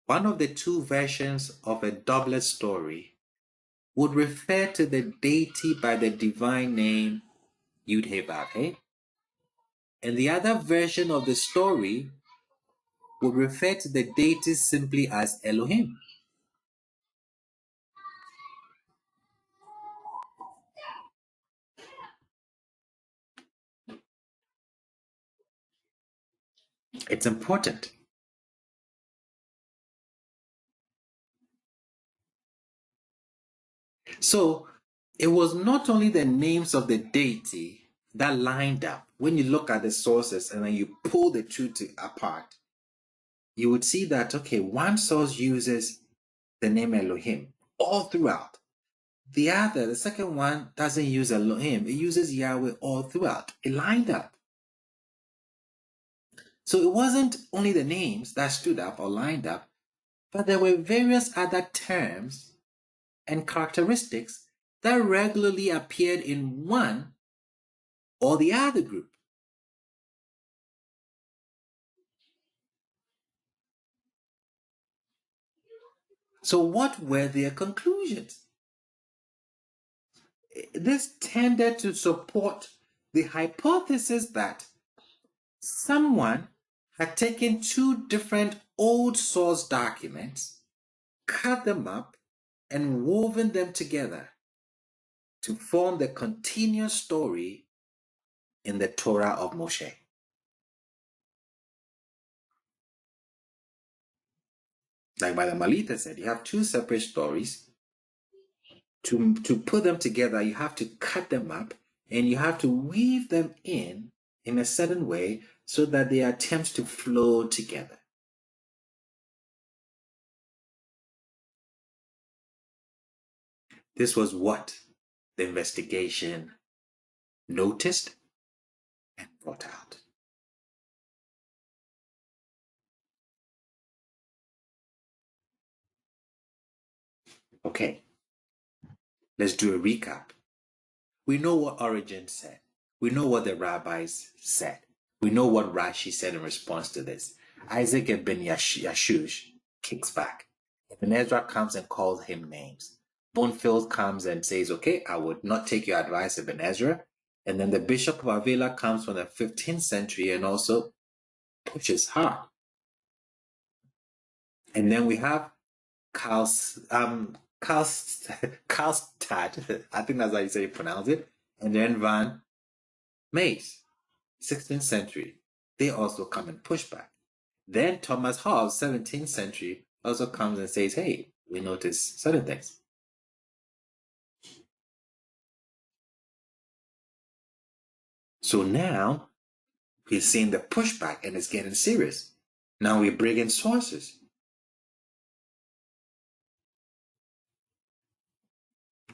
one of the two versions of a doublet story would refer to the deity by the divine name Yud-Heh-Vav-Heh, and the other version of the story would refer to the deity simply as Elohim. It's important. So it was not only the names of the deity that lined up. When you look at the sources and then you pull the two apart, you would see that, okay, one source uses the name Elohim all throughout. The second one, doesn't use Elohim. It uses Yahweh all throughout. It lined up. So it wasn't only the names that stood up or lined up, but there were various other terms and characteristics that regularly appeared in one or the other group. So what were their conclusions? this tended to support the hypothesis that someone had taken two different old source documents, cut them up, and woven them together to form the continuous story in the Torah of Moshe. Like Brother Malita said, you have two separate stories. To put them together, you have to cut them up and you have to weave them in a certain way so that they attempt to flow together. This was what the investigation noticed and brought out. Okay, let's do a recap. We know what Origen said. We know what the rabbis said. We know what Rashi said in response to this. Isaac ibn Yashush kicks back. Ibn Ezra comes and calls him names. Bonfield comes and says, okay, I would not take your advice, Ibn Ezra. And then the Bishop of Avila comes from the 15th century and also pushes hard. And then we have Karlstad, I think that's how you say you pronounce it, and then Van Mays, 16th century. They also come and push back. Then Thomas Hobbes, 17th century, also comes and says, hey, we notice certain things. So now we're seeing the pushback and it's getting serious. Now we bring in sources.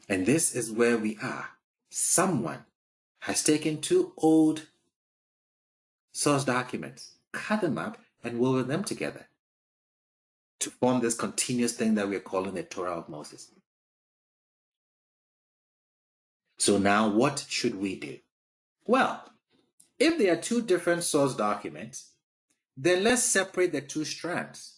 And this is where we are. Someone has taken two old source documents, cut them up, and woven them together to form this continuous thing that we're calling the Torah of Moses. So now what should we do? Well, if there are two different source documents, then let's separate the two strands.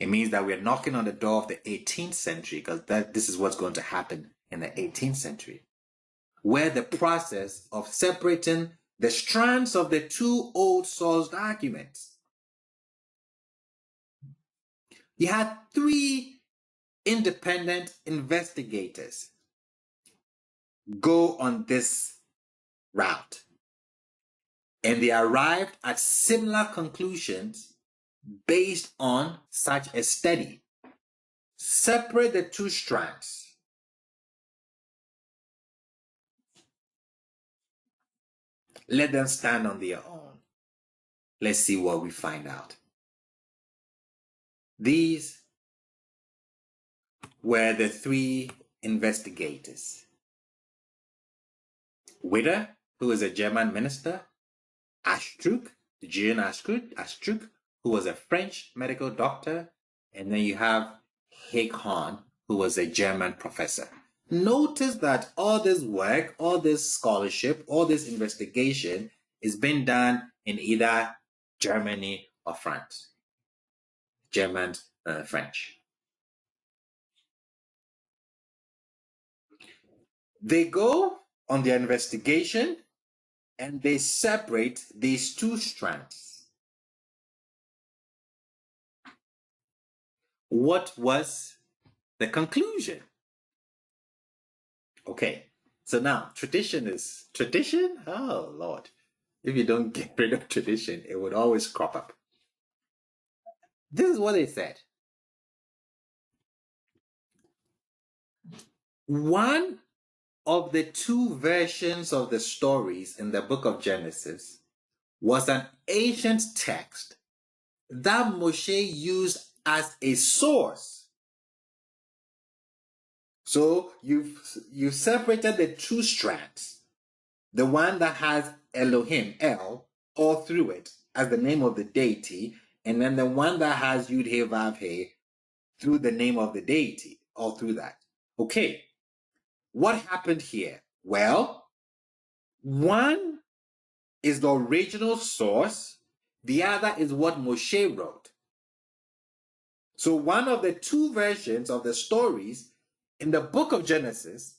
It means that we're knocking on the door of the 18th century, because this is what's going to happen in the 18th century, where the process of separating the strands of the two old source documents. You had three independent investigators go on this route, and they arrived at similar conclusions based on such a study. Separate the two strands. Let them stand on their own. Let's see what we find out. These were the three investigators. Witter, who was a German minister, Astruc, Jean Astruc, who was a French medical doctor, and then you have Hahn, who was a German professor. Notice that all this work, all this scholarship, all this investigation is being done in either Germany or France. German, French. They go on their investigation and they separate these two strands. What was the conclusion? Okay, so now tradition. Oh Lord, if you don't get rid of tradition, it would always crop up. This is what they said. One of the two versions of the stories in the book of Genesis was an ancient text that Moshe used as a source. So you've separated the two strands. The one that has Elohim, El, all through it as the name of the deity, and then the one that has Yud He Vav He through the name of the deity, all through that. Okay, what happened here? Well, one is the original source, the other is what Moshe wrote. So one of the two versions of the stories in the book of Genesis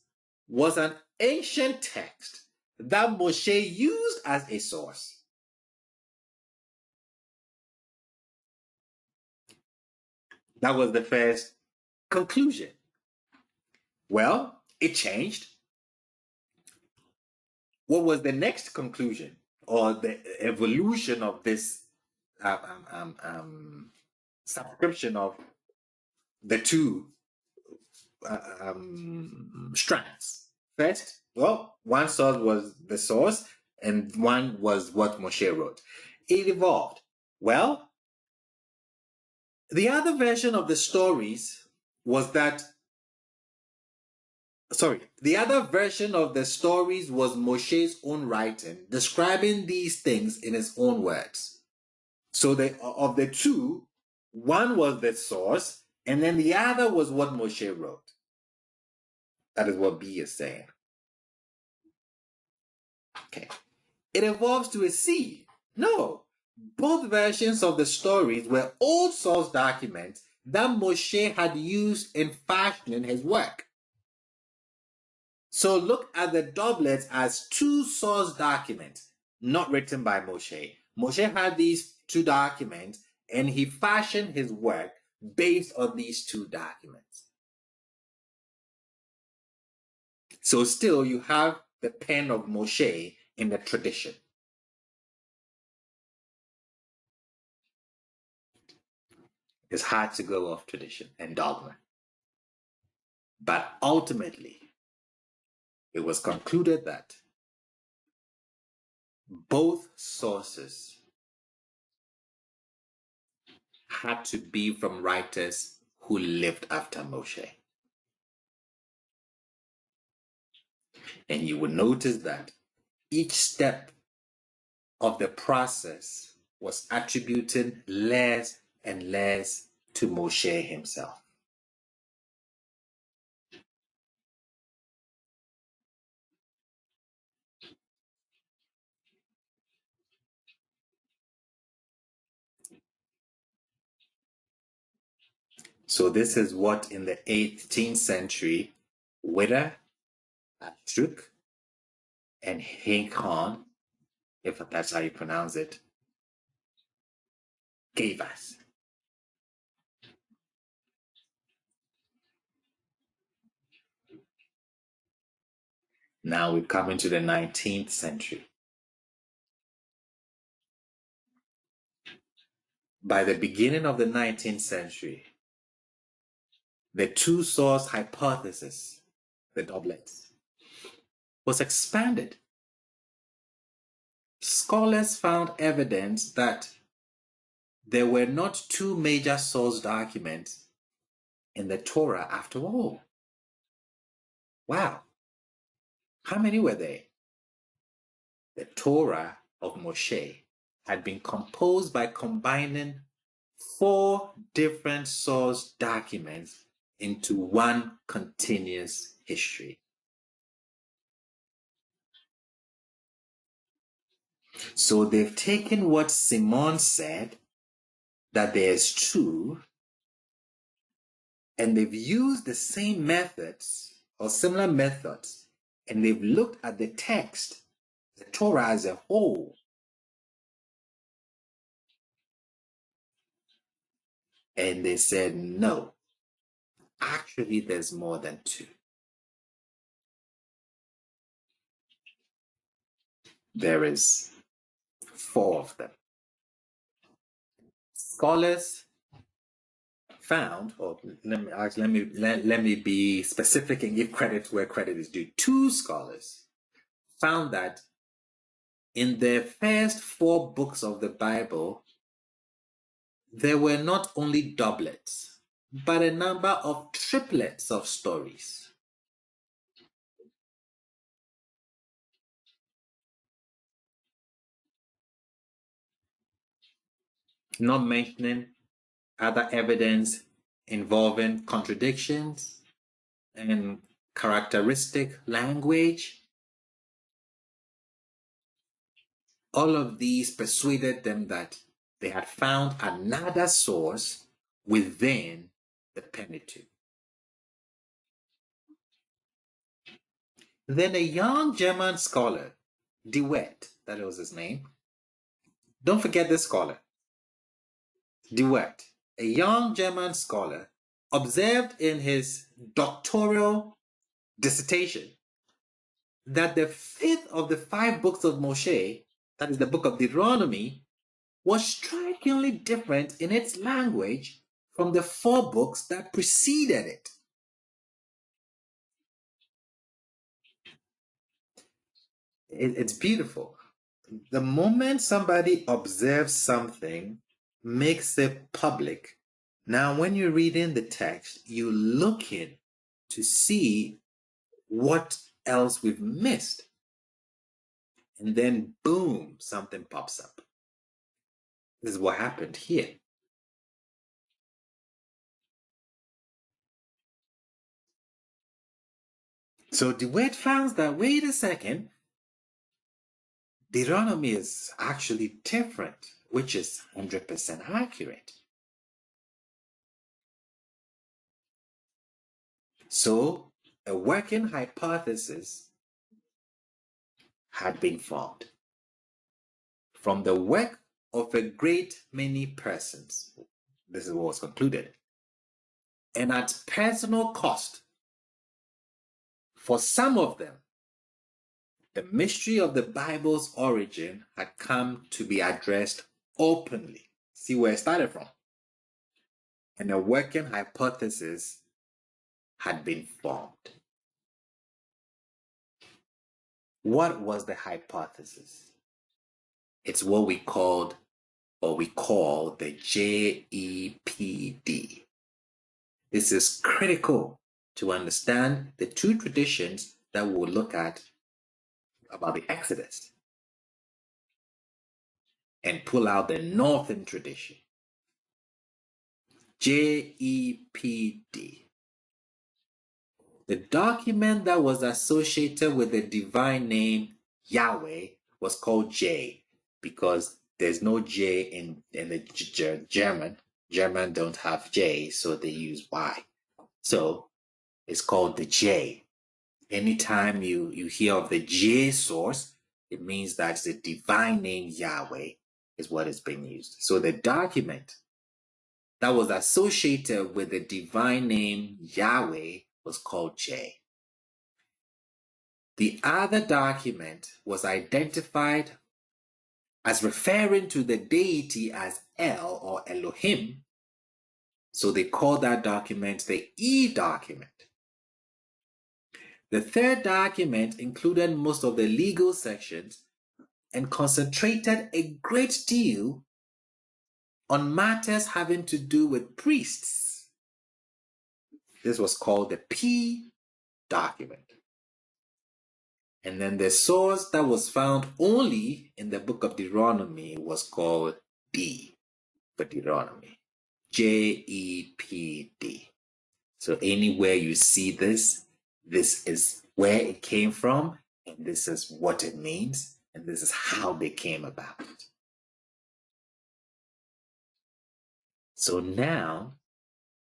was an ancient text that Moshe used as a source. That was the first conclusion. Well, it changed. What was the next conclusion or the evolution of this subscription of the two strands? First, well, one source was the source and one was what Moshe wrote. It evolved. Well, the other version of the stories was that, the other version of the stories was Moshe's own writing, describing these things in his own words. So of the two, one was the source, and then the other was what Moshe wrote. That is what B is saying. Okay. It evolves to a C. No. Both versions of the stories were old source documents that Moshe had used in fashioning his work. So look at the doublets as two source documents, not written by Moshe. Moshe had these two documents and he fashioned his work based on these two documents. So still you have the pen of Moshe in the tradition. It's hard to go off tradition and dogma. But ultimately, it was concluded that both sources had to be from writers who lived after Moshe. And you will notice that each step of the process was attributing less and less to Moshe himself. So this is what in the 18th century, Witter, Atruk, and Hinkon, if that's how you pronounce it, gave us. Now we've come into the 19th century. By the beginning of the 19th century, the two-source hypothesis, the doublets, was expanded. Scholars found evidence that there were not two major source documents in the Torah after all. Wow. How many were there? The Torah of Moshe had been composed by combining 4 different source documents into one continuous history. So they've taken what Simon said, that there's two, and they've used the same methods or similar methods, and they've looked at the text, the Torah as a whole, and they said, no, actually there's more than two. There is 4 of them. Scholars found, or let me be specific and give credit where credit is due. 2 scholars found that in the first 4 books of the Bible, there were not only doublets, but a number of triplets of stories. Not mentioning other evidence involving contradictions and characteristic language. All of these persuaded them that they had found another source within the Pentateuch. Then a young German scholar, De Wet, that was his name. Don't forget this scholar. De Wet, a young German scholar, observed in his doctoral dissertation that the fifth of the 5 books of Moshe, that is the book of Deuteronomy, was strikingly different in its language from the 4 books that preceded it. It's beautiful. The moment somebody observes something, makes it public, now when you're reading the text, you look in to see what else we've missed. And then, boom, something pops up. This is what happened here. So the word found that, wait a second, Deuteronomy is actually different, which is 100% accurate. So a working hypothesis had been formed from the work of a great many persons. This is what was concluded. And at personal cost, for some of them, the mystery of the Bible's origin had come to be addressed openly. See where it started from. And a working hypothesis had been formed. What was the hypothesis? It's what we call the JEPD. This is critical to understand the 2 traditions that we'll look at about the Exodus and pull out the northern tradition. JEPD. The document that was associated with the divine name Yahweh was called J because there's no J in the German. German don't have J, so they use Y. So it's called the J. Anytime you hear of the J source, it means that the divine name Yahweh is what is being used. So the document that was associated with the divine name Yahweh was called J. The other document was identified as referring to the deity as El or Elohim, so they called that document the E document. The third document included most of the legal sections and concentrated a great deal on matters having to do with priests. This was called the P document. And then the source that was found only in the book of Deuteronomy was called D for Deuteronomy. JEPD. So anywhere you see this is where it came from, and this is what it means, and this is how they came about it. So now,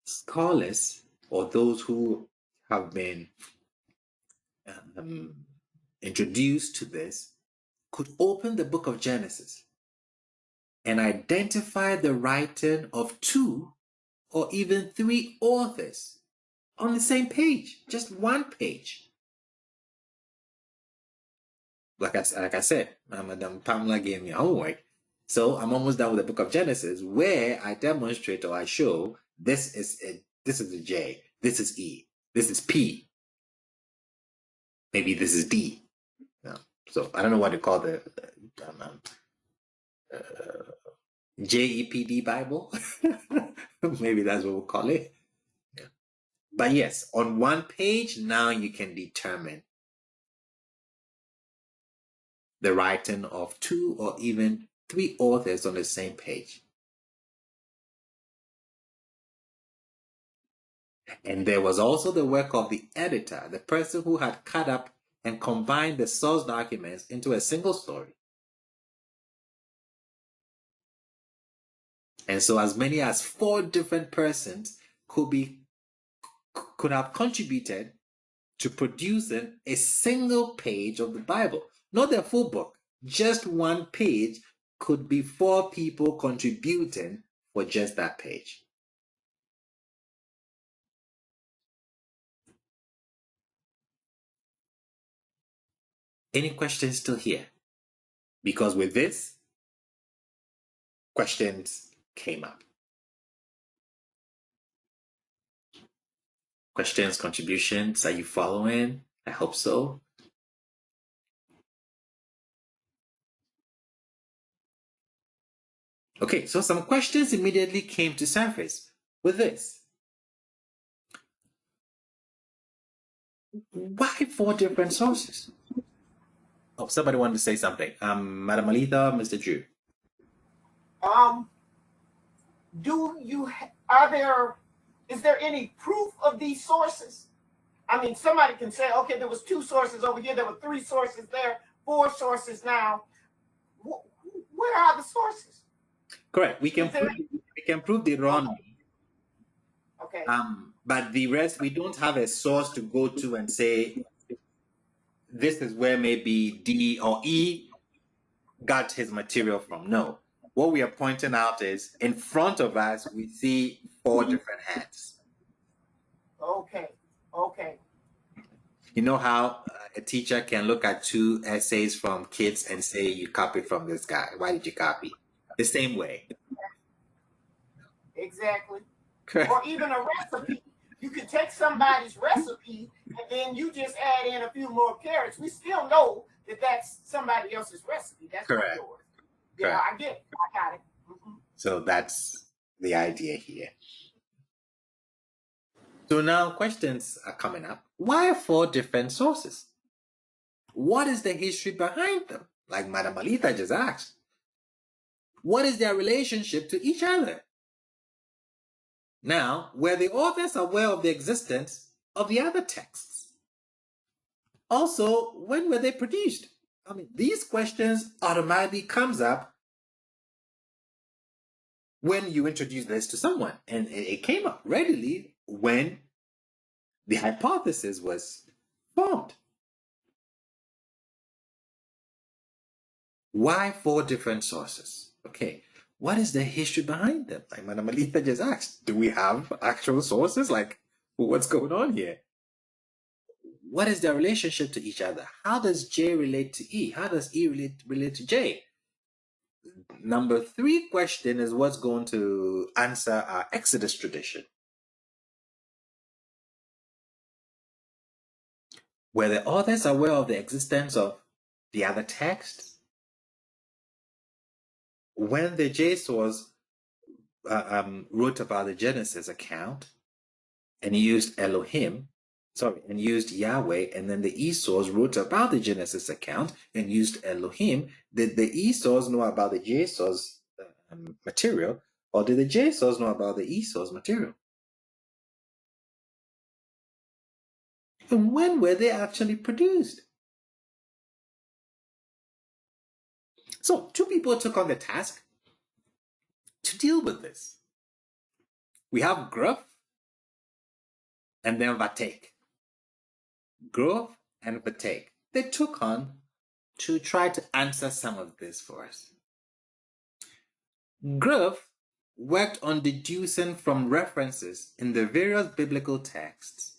scholars, or those who have been introduced to this, could open the book of Genesis and identify the writing of 2 or even 3 authors on the same page, just one page. Like I said, Madam Pamela gave me homework, so I'm almost done with the book of Genesis, where I demonstrate or I show this is a J, this is E, this is P, maybe this is D. No. So I don't know what to call the JEPD Bible. Maybe that's what we'll call it. Yeah. But yes, on one page, now you can determine the writing of 2 or even 3 authors on the same page. And there was also the work of the editor, the person who had cut up and combined the source documents into a single story. And so as many as 4 different persons could have contributed to producing a single page of the Bible. Not the full book, just one page could be 4 people contributing for just that page. Any questions still here? Because with this, questions came up. Questions, contributions, are you following? I hope so. Okay, so some questions immediately came to surface with this. Why 4 different sources? Oh, somebody wanted to say something. Madam Alita, Mr. Drew. Is there any proof of these sources? I mean, somebody can say, okay, there was 2 sources over here, there were 3 sources there, 4 sources now. Where are the sources? Correct. We can prove Deuteronomy. Okay. But the rest, we don't have a source to go to and say, this is where maybe D or E got his material from. No. What we are pointing out is, in front of us, we see 4 different hands. Okay. You know how a teacher can look at 2 essays from kids and say, you copied from this guy. Why did you copy? The same way. Exactly. Correct. Or even a recipe. You could take somebody's recipe and then you just add in a few more carrots. We still know that that's somebody else's recipe. That's correct. Not yours. Yeah, correct. I get it. I got it. Mm-hmm. So that's the idea here. So now questions are coming up. Why 4 different sources? What is the history behind them? Like Madam Alita just asked. What is their relationship to each other? Now, were the authors aware of the existence of the other texts? Also, when were they produced? I mean, these questions automatically comes up when you introduce this to someone. And it came up readily when the hypothesis was formed. Why 4 different sources? Okay, what is the history behind them? Like Madam Alita just asked, do we have actual sources? Like, what's going on here? What is their relationship to each other? How does J relate to E? How does E relate to J? Number 3 question is what's going to answer our Exodus tradition. Were the authors aware of the existence of the other texts? When the J source wrote about the Genesis account and used and used Yahweh, and then the E source wrote about the Genesis account and used Elohim, did the E source know about the J source material, or did the J source know about the E source material? And when were they actually produced? So 2 people took on the task to deal with this. We have Gruff and then Vatek. Gruff and Vatek. They took on to try to answer some of this for us. Gruff worked on deducing from references in the various biblical texts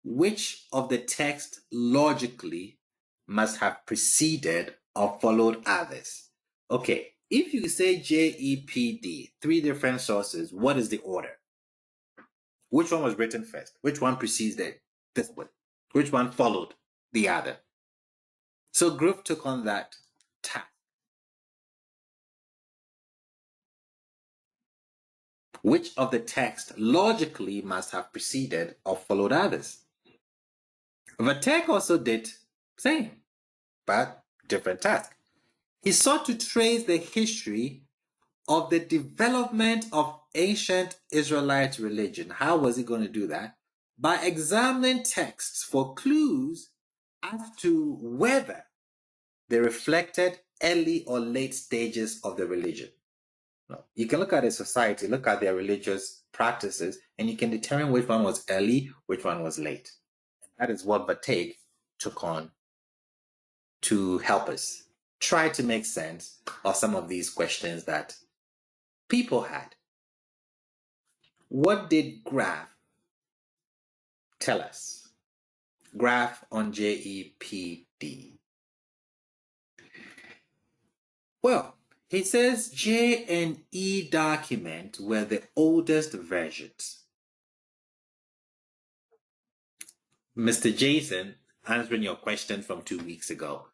which of the text logically must have preceded or followed others. Okay, if you say JEPD, 3 different sources, what is the order? Which one was written first? Which one preceded this one? Which one followed the other? So Gruff took on that task. Which of the text logically must have preceded or followed others? Vatek also did same, but different task. He sought to trace the history of the development of ancient Israelite religion. How was he going to do that? By examining texts for clues as to whether they reflected early or late stages of the religion. No. You can look at a society, look at their religious practices, and you can determine which one was early, which one was late. That is what Vatake took on to help us try to make sense of some of these questions that people had. What did Graf tell us? Graf on JEPD. Well, he says J and E document were the oldest versions. Mr. Jason, answering your question from 2 weeks ago,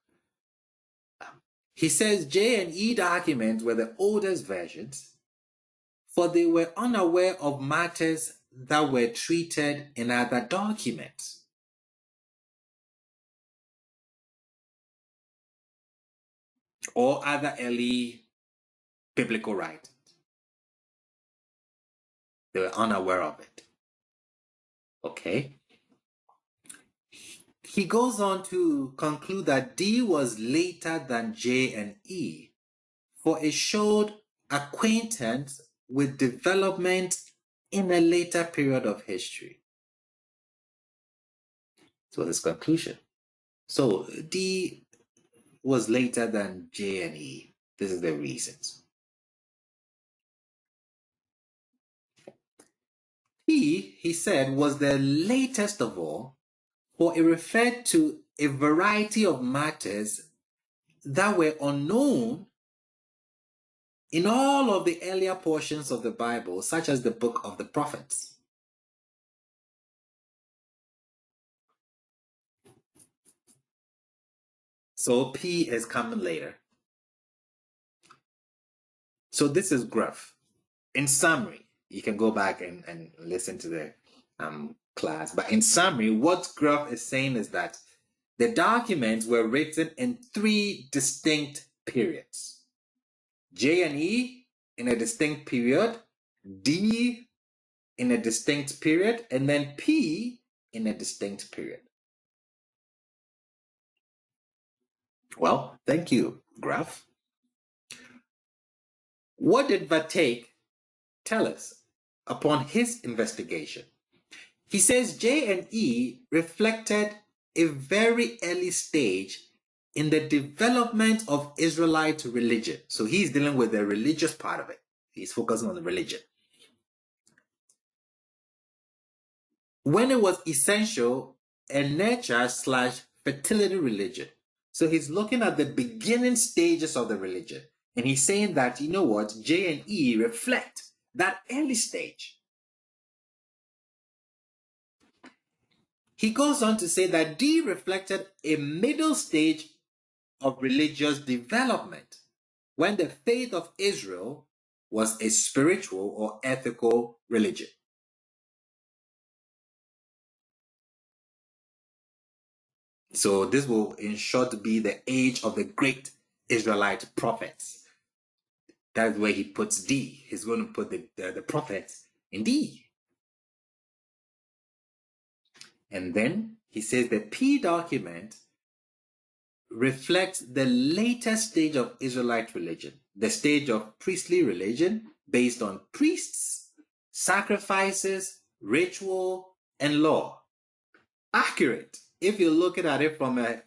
he says J and E documents were the oldest versions, for they were unaware of matters that were treated in other documents. Or other early biblical writings. They were unaware of it. Okay. He goes on to conclude that D was later than J and E, for it showed acquaintance with development in a later period of history. So his conclusion. So D was later than J and E. This is the reasons. P, he said, was the latest of all, for it referred to a variety of matters that were unknown in all of the earlier portions of the Bible, such as the book of the prophets. So P is coming later. So this is Gruff. In summary, you can go back and listen to the class. But in summary, what Gruff is saying is that the documents were written in 3 distinct periods. J and E in a distinct period, D in a distinct period, and then P in a distinct period. Well, thank you, Graf. What did Vatake tell us upon his investigation? He says J and E reflected a very early stage in the development of Israelite religion. So he's dealing with the religious part of it. He's focusing on the religion. When it was essential, a nurture/fertility religion. So he's looking at the beginning stages of the religion. And he's saying that, you know what, J and E reflect that early stage. He goes on to say that D reflected a middle stage of religious development when the faith of Israel was a spiritual or ethical religion. So this will in short be the age of the great Israelite prophets. That's where he puts D. He's going to put the prophets in D. And then he says the P document reflects the later stage of Israelite religion, the stage of priestly religion based on priests, sacrifices, ritual, and law. Accurate. If you're looking at it from a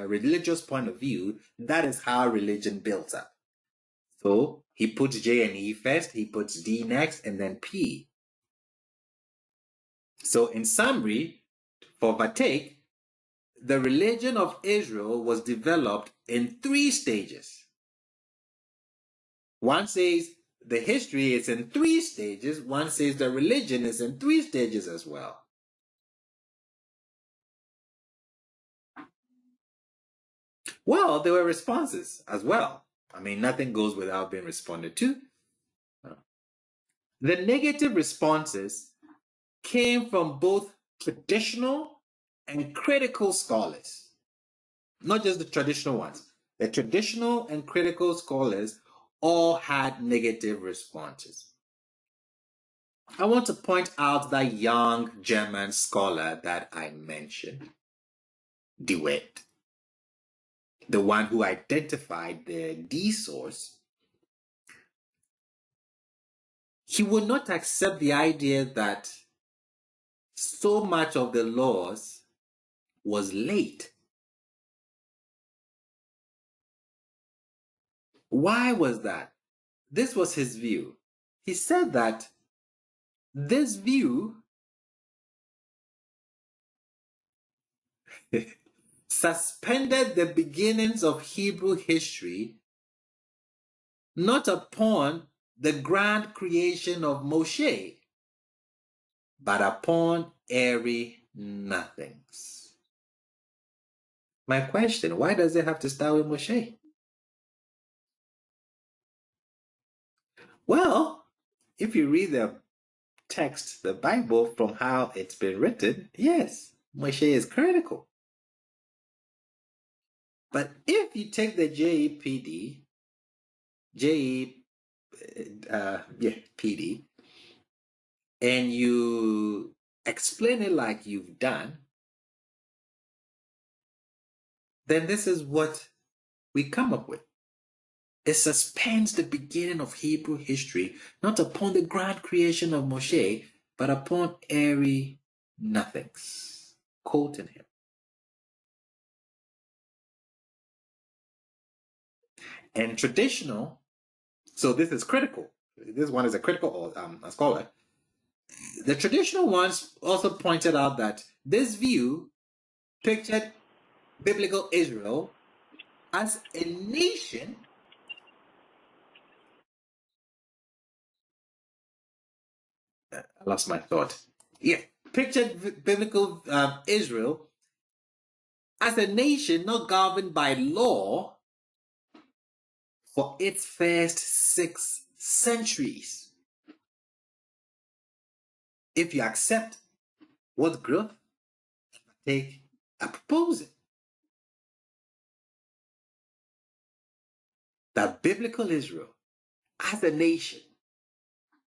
religious point of view, that is how religion built up. So he puts J and E first, he puts D next, and then P. So in summary, for Vatake, the religion of Israel was developed in 3 stages. One says the history is in 3 stages. One says the religion is in 3 stages as well. Well, there were responses as well. I mean, nothing goes without being responded to. The negative responses came from both traditional and critical scholars. Not just the traditional ones. The traditional and critical scholars all had negative responses. I want to point out that young German scholar that I mentioned, DeWitt, the one who identified the D source. He would not accept the idea that so much of the laws was late. Why was that? This was his view. He said that this view suspended the beginnings of Hebrew history not upon the grand creation of Moshe, but upon airy nothings. My question, why does it have to start with Moshe? Well, if you read the text, the Bible, from how it's been written, yes, Moshe is critical. But if you take the JEPD, PD, and you explain it like you've done, then this is what we come up with. It suspends the beginning of Hebrew history not upon the grand creation of Moshe, but upon airy nothings. Quoting him. And traditional, so this is critical. This one is a critical a scholar. The traditional ones also pointed out that this view pictured biblical Israel as a nation I lost my thought. Yeah, pictured biblical Israel as a nation not governed by law for its first 6 centuries. If you accept what Growth take a proposal that biblical Israel as a nation,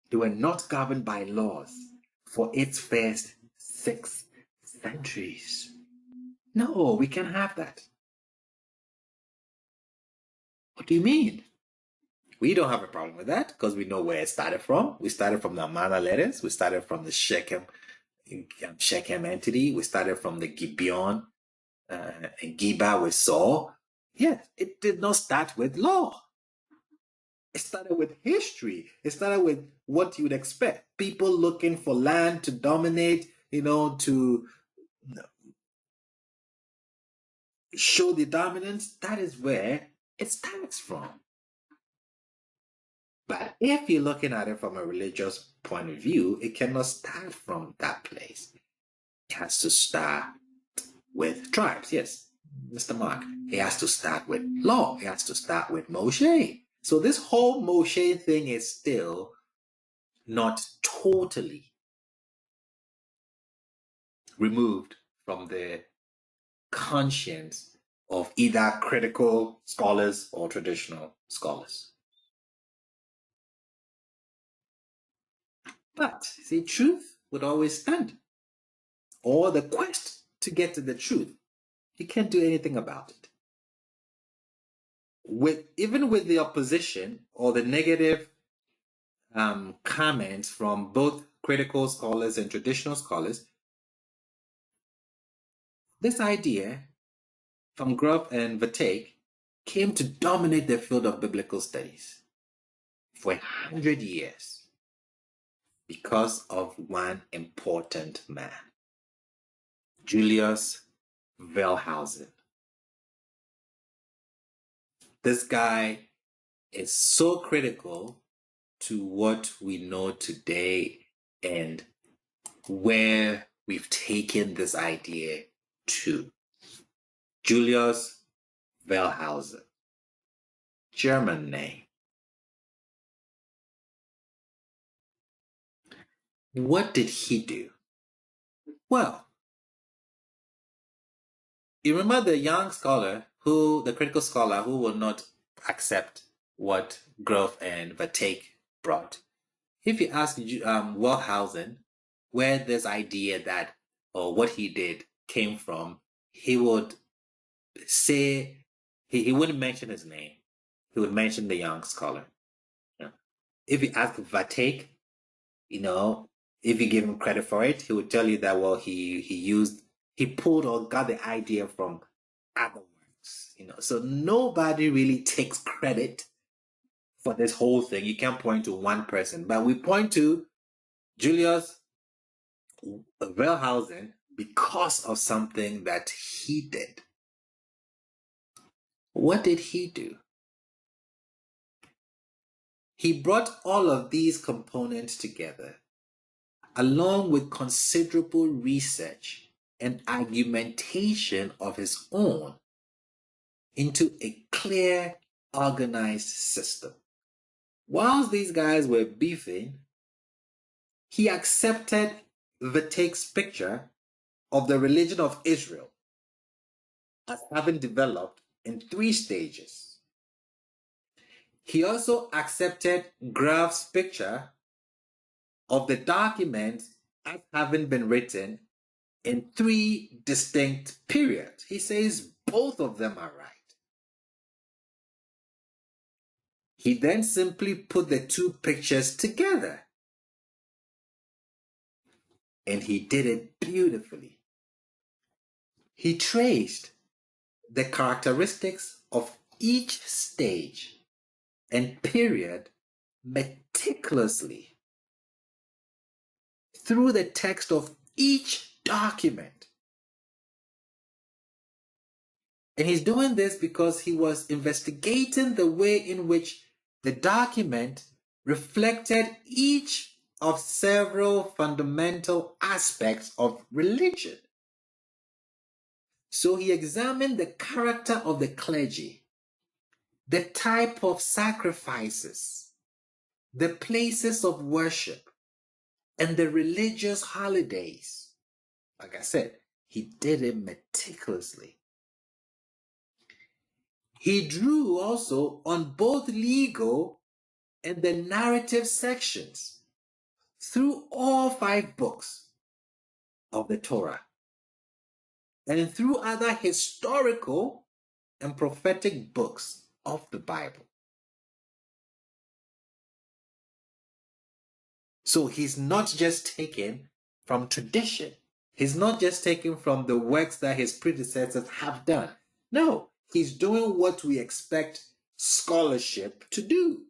they were not governed by laws for its first 6 centuries. No, we can't have that. What do you mean? We don't have a problem with that because we know where it started from. We started from the Amana letters. We started from the Shechem entity. We started from the Gibeon and Gibeah with Saul. Yes, it did not start with law. It started with history. It started with what you would expect. People looking for land to dominate, to show the dominance. That is where it starts from. But if you're looking at it from a religious point of view, it cannot start from that place. It has to start with tribes. Yes, Mr. Mark. It has to start with law. It has to start with Moshe. So this whole Moshe thing is still not totally removed from the conscience of either critical scholars or traditional scholars. But, see, truth would always stand. Or the quest to get to the truth. You can't do anything about it. Even with the opposition or the negative comments from both critical scholars and traditional scholars, this idea from Grubb and Vatake came to dominate the field of biblical studies for 100 years because of one important man, Julius Wellhausen. This guy is so critical to what we know today and where we've taken this idea to. Julius Wellhausen, German name. What did he do? Well, you remember the young scholar the critical scholar who will not accept what Grove and Vatake brought. If you ask Wellhausen where this idea or what he did came from, he would say, he wouldn't mention his name. He would mention the young scholar. If you ask Vatake, if you give him credit for it, he would tell you that, well, he used He pulled or got the idea from other works, So nobody really takes credit for this whole thing. You can't point to one person, but we point to Julius Wellhausen because of something that he did. What did he do? He brought all of these components together, along with considerable research and argumentation of his own, into a clear, organized system. Whilst these guys were beefing, he accepted the text picture of the religion of Israel as having developed in 3 stages. He also accepted Graf's picture of the document as having been written in 3 distinct periods. He says both of them are right. He then simply put the 2 pictures together. And he did it beautifully. He traced the characteristics of each stage and period meticulously through the text of each document. And he's doing this because he was investigating the way in which the document reflected each of several fundamental aspects of religion. So he examined the character of the clergy, the type of sacrifices, the places of worship, and the religious holidays. Like I said, he did it meticulously. He drew also on both legal and the narrative sections through all 5 books of the Torah and through other historical and prophetic books of the Bible. So he's not just taken from tradition. He's not just taken from the works that his predecessors have done. No, he's doing what we expect scholarship to do.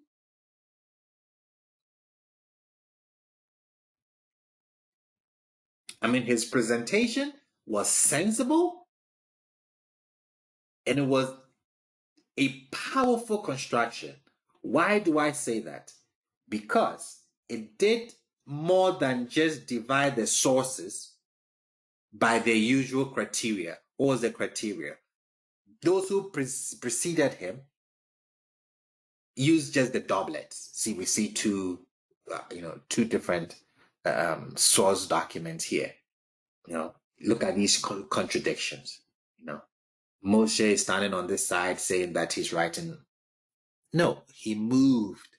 I mean, his presentation was sensible and it was a powerful construction. Why do I say that? Because it did more than just divide the sources by their usual criteria. What was the criteria? Those who preceded him used just the doublets. See, we see 2 different source documents here. Look at these contradictions. Moshe is standing on this side saying that he's writing. No, he moved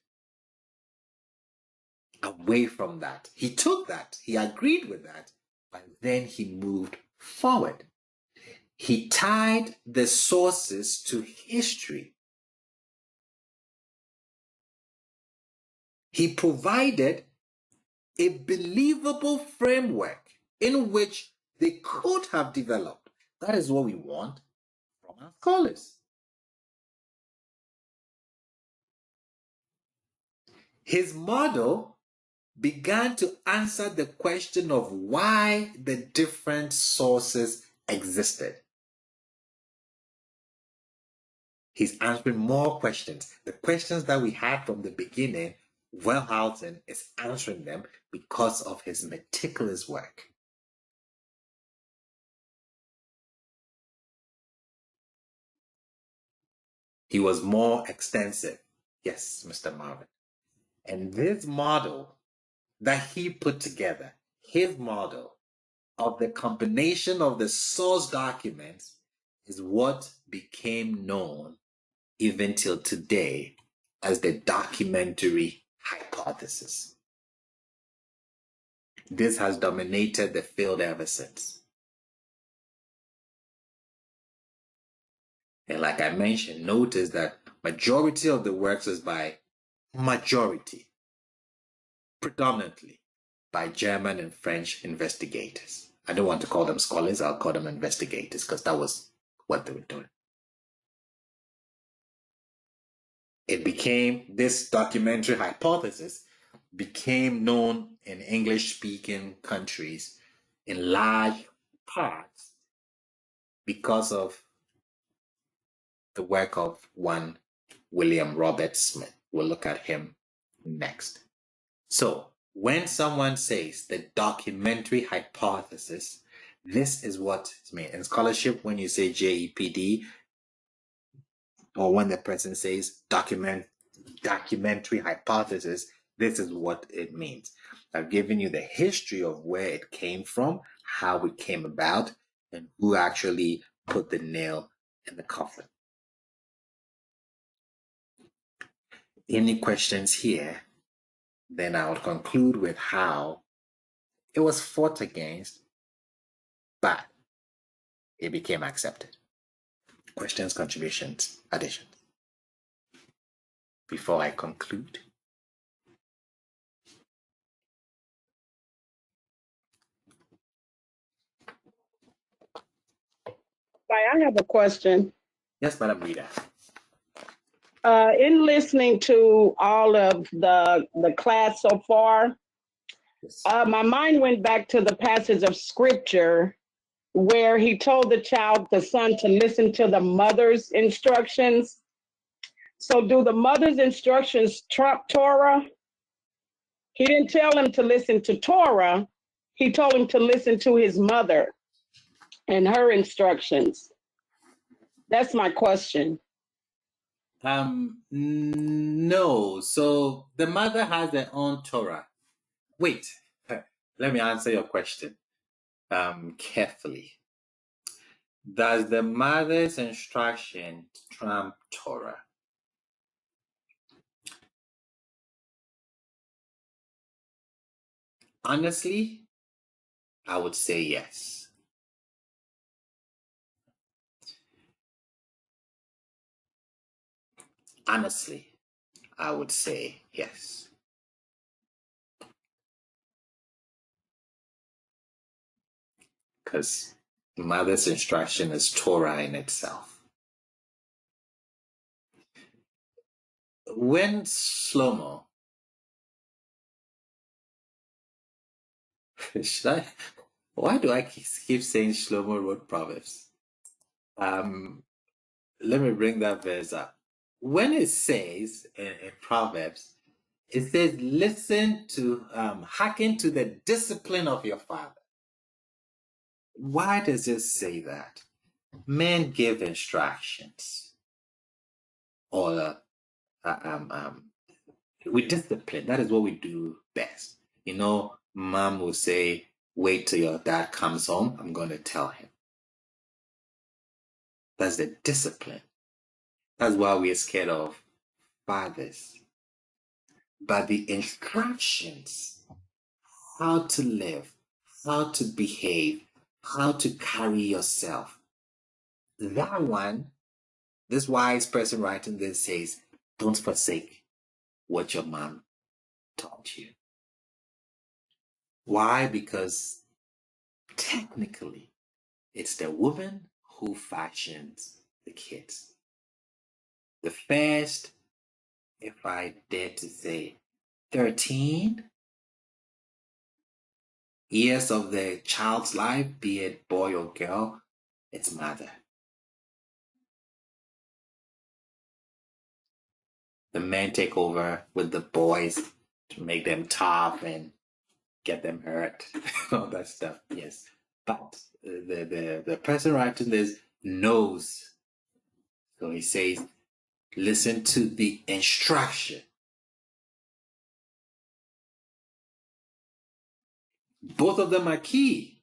away from that. He took that. He agreed with that. But then he moved forward. He tied the sources to history. He provided a believable framework in which they could have developed. That is what we want from our scholars. His model began to answer the question of why the different sources existed. He's answering more questions. The questions that we had from the beginning, Wellhausen is answering them because of his meticulous work. He was more extensive. Yes, Mr. Marvin. And this model that he put together, his model of the combination of the source documents, is what became known even till today as the documentary hypothesis. This has dominated the field ever since. And like I mentioned, notice that majority of the works is predominantly by German and French investigators. I don't want to call them scholars, I'll call them investigators, because that was what they were doing. It became, this documentary hypothesis became known in English-speaking countries in large parts because of the work of one William Robert Smith. We'll look at him next. So when someone says the documentary hypothesis, this is what it means. In scholarship, when you say JEPD, or when the person says documentary hypothesis, this is what it means. I've given you the history of where it came from, how it came about, and who actually put the nail in the coffin. Any questions here? Then I'll conclude with how it was fought against, but it became accepted. Questions, contributions, additions? Before I conclude. I have a question. Yes, Madam Rita. In listening to all of the class so far, Yes. my mind went back to the passage of scripture where he told the son to listen to the mother's instructions. So do the mother's instructions trump Torah? He didn't tell him to listen to Torah. He told him to listen to his mother and her instructions. That's my question. No. So the mother has their own Torah. Wait, let me answer your question carefully. Does the mother's instruction trump Torah? Honestly, I would say yes. Honestly, I would say yes. Because mother's instruction is Torah in itself. When Shlomo, why do I keep saying Shlomo wrote Proverbs? Let me bring that verse up. When it says in Proverbs, it says, listen to, hearken to the discipline of your father. Why does it say that? Men give instructions, or we discipline. That is what we do best. You know, mom will say, wait till your dad comes home. I'm going to tell him. That's the discipline. That's why we're scared of fathers. But the instructions, how to live, how to behave, how to carry yourself, that one, this wise person writing this says, don't forsake what your mom taught you. Why? Because technically, it's the woman who fashions the kids. The first, if I dare to say, 13 years of the child's life, be it boy or girl, it's mother. The men take over with the boys to make them tough and get them hurt, all that stuff. Yes, but the person writing this knows. So he says, listen to the instruction. Both of them are key.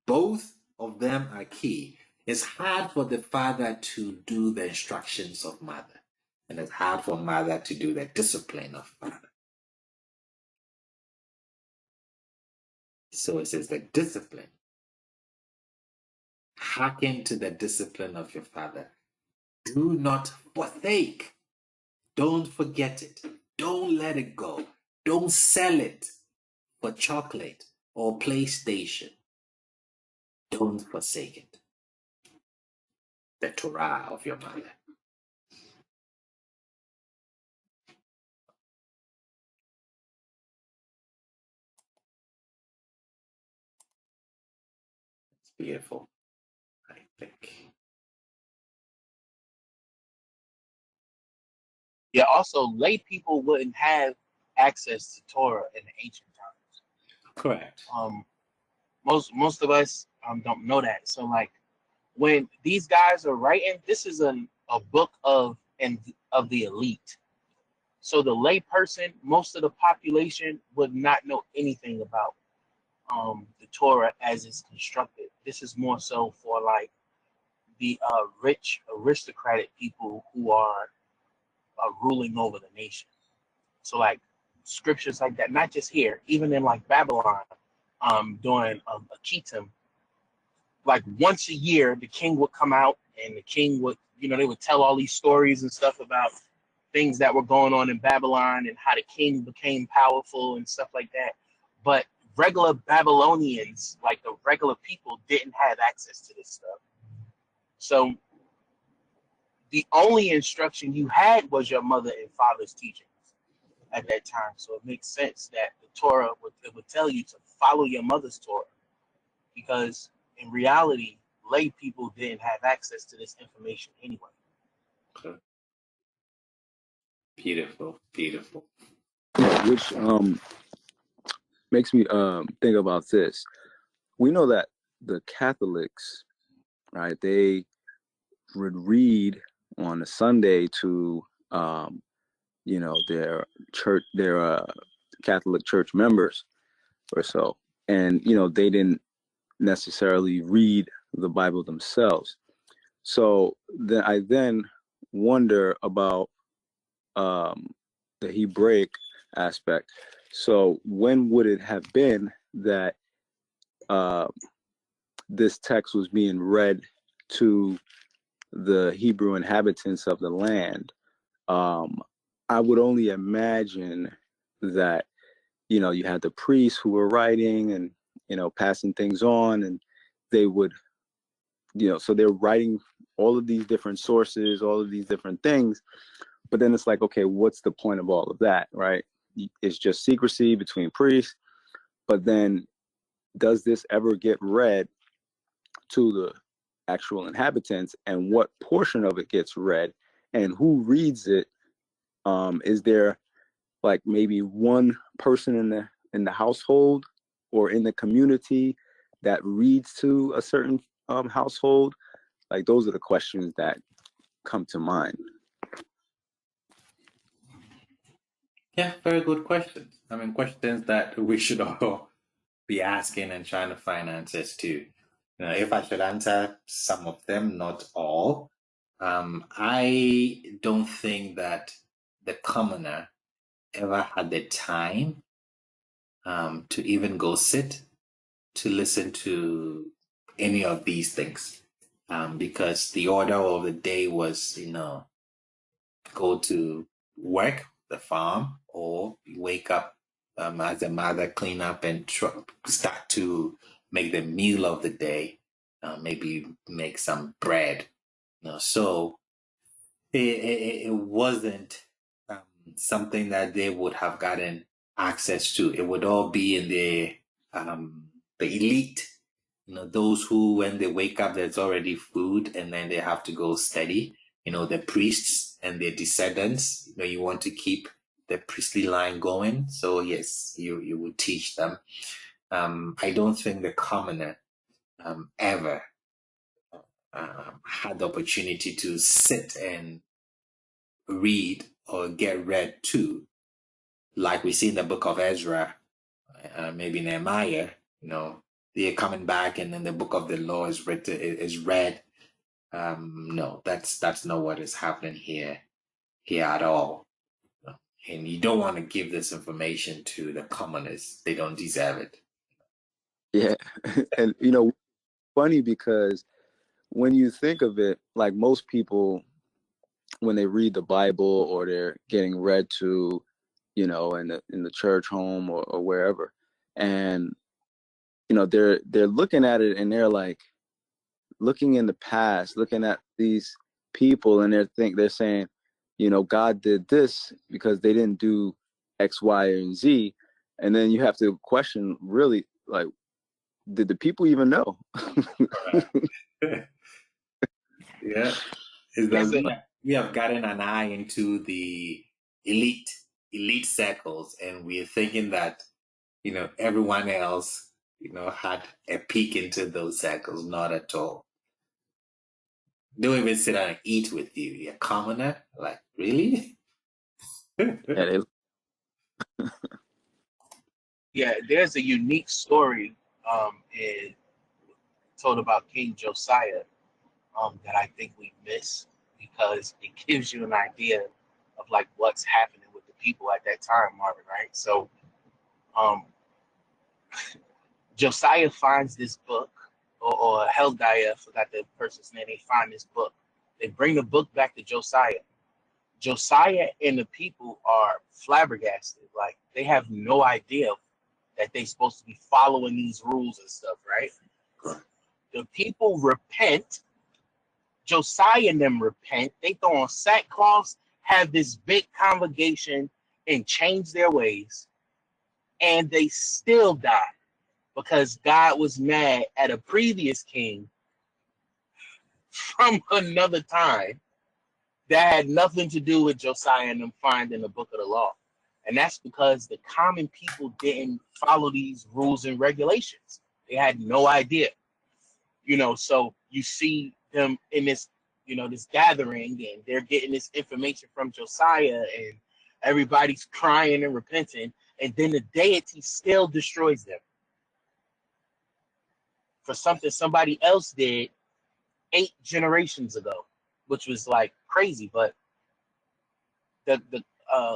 Both of them are key. It's hard for the father to do the instructions of mother, and it's hard for mother to do the discipline of father. So it says the discipline. Hearken to the discipline of your father. Do not forsake. Don't forget it. Don't let it go. Don't sell it for chocolate or PlayStation. don't forsake it. The Torah of your mother. It's beautiful, I think. Yeah, also lay people wouldn't have access to Torah in the ancient times. Correct. Most of us don't know that. So like when these guys are writing, this is a book of the elite. So the lay person, most of the population would not know anything about the Torah as it's constructed. This is more so for like the rich aristocratic people who are ruling over the nation. So like scriptures like that, not just here, even in like Babylon, during a Ketum, like once a year, the king would come out and the king would, they would tell all these stories and stuff about things that were going on in Babylon and how the king became powerful and stuff like that. But regular Babylonians, like the regular people, didn't have access to this stuff. So the only instruction you had was your mother and father's teachings at that time. So it makes sense that the Torah would tell you to follow your mother's Torah, because in reality, lay people didn't have access to this information anyway. Okay. Beautiful, beautiful. Which makes me think about this. We know that the Catholics, right, they would read on a Sunday to their church, their Catholic church members or so, and they didn't necessarily read the Bible themselves. So then I wonder about the Hebraic aspect. So when would it have been that this text was being read to the Hebrew inhabitants of the land? I would only imagine that, you had the priests who were writing and, passing things on, and they would, so they're writing all of these different sources, all of these different things. But then it's like, okay, what's the point of all of that, right? It's just secrecy between priests. But then does this ever get read to the actual inhabitants, and what portion of it gets read, and who reads it? Is there like maybe one person in the household or in the community that reads to a certain household? Like, those are the questions that come to mind. Yeah, very good questions. I mean, questions that we should all be asking and trying to find answers to. If I should answer some of them, not all, I don't think that the commoner ever had the time to even go sit to listen to any of these things, because the order of the day was, go to work, the farm, or wake up as a mother, clean up and start to make the meal of the day, maybe make some bread. So it wasn't something that they would have gotten access to. It would all be in the elite, those who, when they wake up, there's already food, and then they have to go study. The priests and their descendants. You want to keep the priestly line going, so yes, you would teach them. I don't think the commoner ever had the opportunity to sit and read or get read to, like we see in the book of Ezra, maybe Nehemiah. They're coming back, and then the book of the law is read. No, that's not what is happening here at all. And you don't want to give this information to the commoners; they don't deserve it. Yeah, and funny, because when you think of it, like most people, when they read the Bible or they're getting read to, in the church home or wherever, and they're looking at it and they're like looking in the past, looking at these people, and they're saying, God did this because they didn't do X, Y, and Z. And then you have to question, really, like, did the people even know? Yeah, is that we have gotten an eye into the elite circles, and we're thinking that everyone else had a peek into those circles. Not at all. They don't even sit down and eat with you. You're a commoner, like, really? Yeah, Yeah, there's a unique story told about King Josiah that I think we miss, because it gives you an idea of like what's happening with the people at that time, Marvin, right? So Josiah finds this book, or Heldiah, I forgot the person's name. They find this book. They bring the book back to Josiah. Josiah and the people are flabbergasted. Like, they have no idea that they're supposed to be following these rules and stuff, right? The people repent. Josiah and them repent. They throw on sackcloths, have this big congregation, and change their ways. And they still die because God was mad at a previous king from another time that had nothing to do with Josiah and them finding the book of the law. And that's because the common people didn't follow these rules and regulations. They had no idea. So you see them in this, this gathering, and they're getting this information from Josiah, and everybody's crying and repenting, and then the deity still destroys them for something somebody else did 8 generations ago, which was like crazy. But the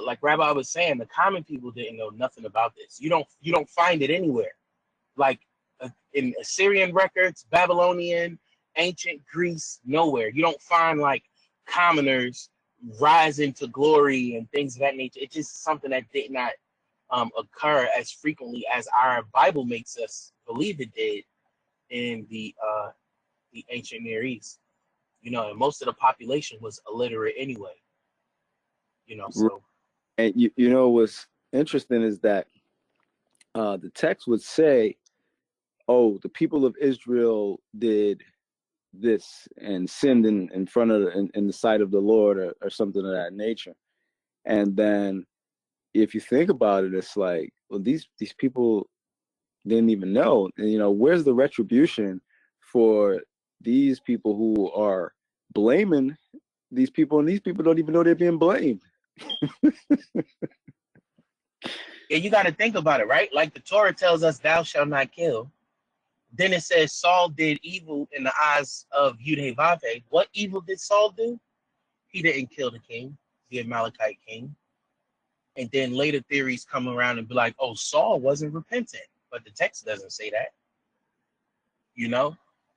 like Rabbi was saying, the common people didn't know nothing about this. You don't find it anywhere. Like in Assyrian records, Babylonian, ancient Greece, nowhere. You don't find like commoners rising to glory and things of that nature. It's just something that did not occur as frequently as our Bible makes us believe it did in the ancient Near East. And most of the population was illiterate anyway. So. And what's interesting is that the text would say, oh, the people of Israel did this and sinned in front of in the sight of the Lord, or something of that nature. And then if you think about it, it's like, well, these people didn't even know. And where's the retribution for these people who are blaming these people, and these people don't even know they're being blamed? Yeah, you got to think about it, right? Like the Torah tells us, thou shalt not kill. Then it says Saul did evil in the eyes of Yudhevave. What evil did Saul do? He didn't kill the king, the Amalekite king. And then later theories come around and be like, oh, Saul wasn't repentant. But the text doesn't say that.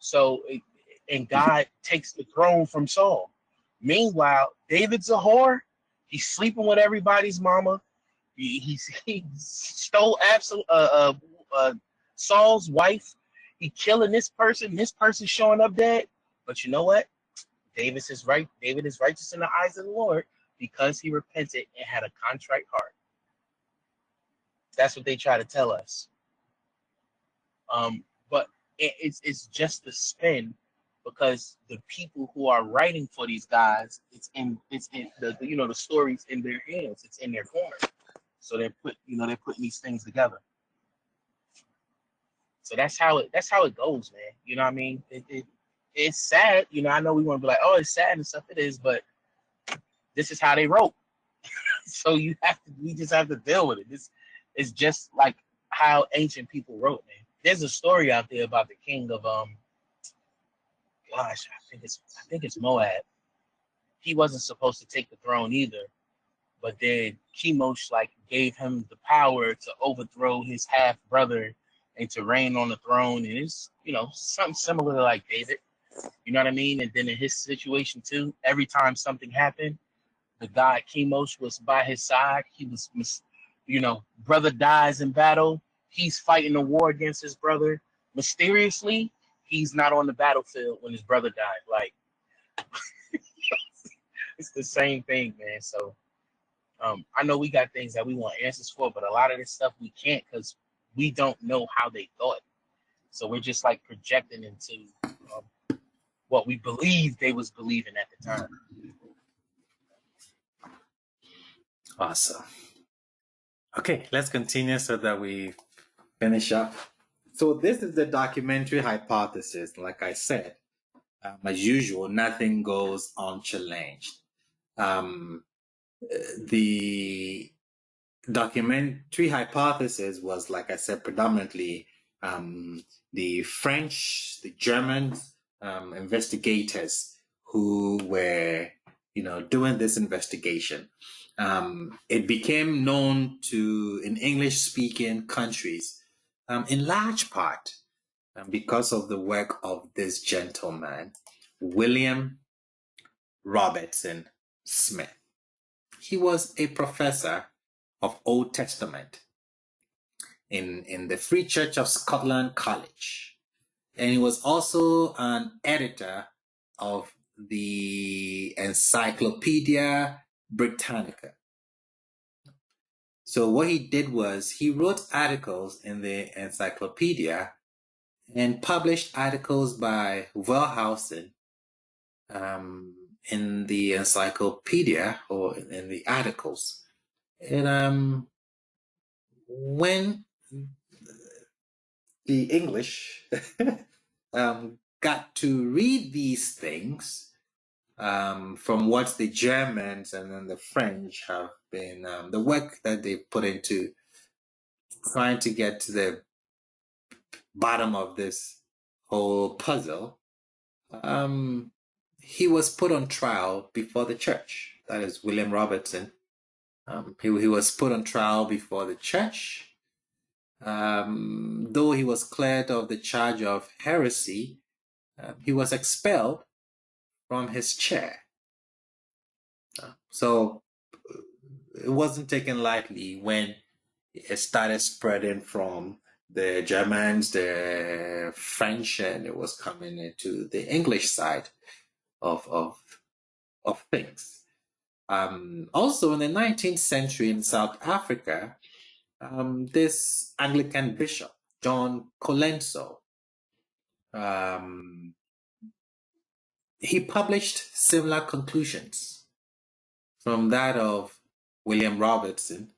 So, and God takes the throne from Saul. Meanwhile, David's a whore. He's sleeping with everybody's mama. He stole Saul's wife. He killing this person showing up dead. But you know what? David is righteous in the eyes of the Lord because he repented and had a contrite heart. That's what they try to tell us. But it's just the spin, because the people who are writing for these guys, it's in the the stories in their hands. It's in their corner. So they're putting these things together. So that's how it goes, man. You know what I mean? It's sad. I know we want to be like, oh, it's sad and stuff. It is, but this is how they wrote. So we just have to deal with it. This is just like how ancient people wrote, man. There's a story out there about the king of I think it's Moab. He wasn't supposed to take the throne either. But then Chemosh gave him the power to overthrow his half brother and to reign on the throne. And it's, something similar to like David. You know what I mean? And then in his situation too, every time something happened, the god Chemosh was by his side. He was, brother dies in battle. He's fighting a war against his brother. mysteriously, he's not on the battlefield when his brother died. Like, it's the same thing, man. So I know we got things that we want answers for, but a lot of this stuff we can't because we don't know how they thought. So we're just like projecting into what we believe they was believing at the time. Awesome. Okay, let's continue so that we finish up. So this is the documentary hypothesis. Like I said, as usual, nothing goes unchallenged. The documentary hypothesis was, like I said, predominantly the French, the Germans, investigators who were, doing this investigation. It became known in English-speaking countries, in large part because of the work of this gentleman, William Robertson Smith. He was a professor of Old Testament in the Free Church of Scotland College. And he was also an editor of the Encyclopedia Britannica. So what he did was he wrote articles in the encyclopedia and published articles by Wellhausen in the encyclopedia or in the articles. And when the English got to read these things from what the Germans and then the French have been, the work that they put into trying to get to the bottom of this whole puzzle, he was put on trial before the church. That is William Robertson. He was put on trial before the church. Though he was cleared of the charge of heresy, he was expelled from his chair. So it wasn't taken lightly when it started spreading from the Germans, the French, and it was coming into the English side of things. Also in the 19th century in South Africa, this Anglican bishop, John Colenso, he published similar conclusions from that of William Robertson.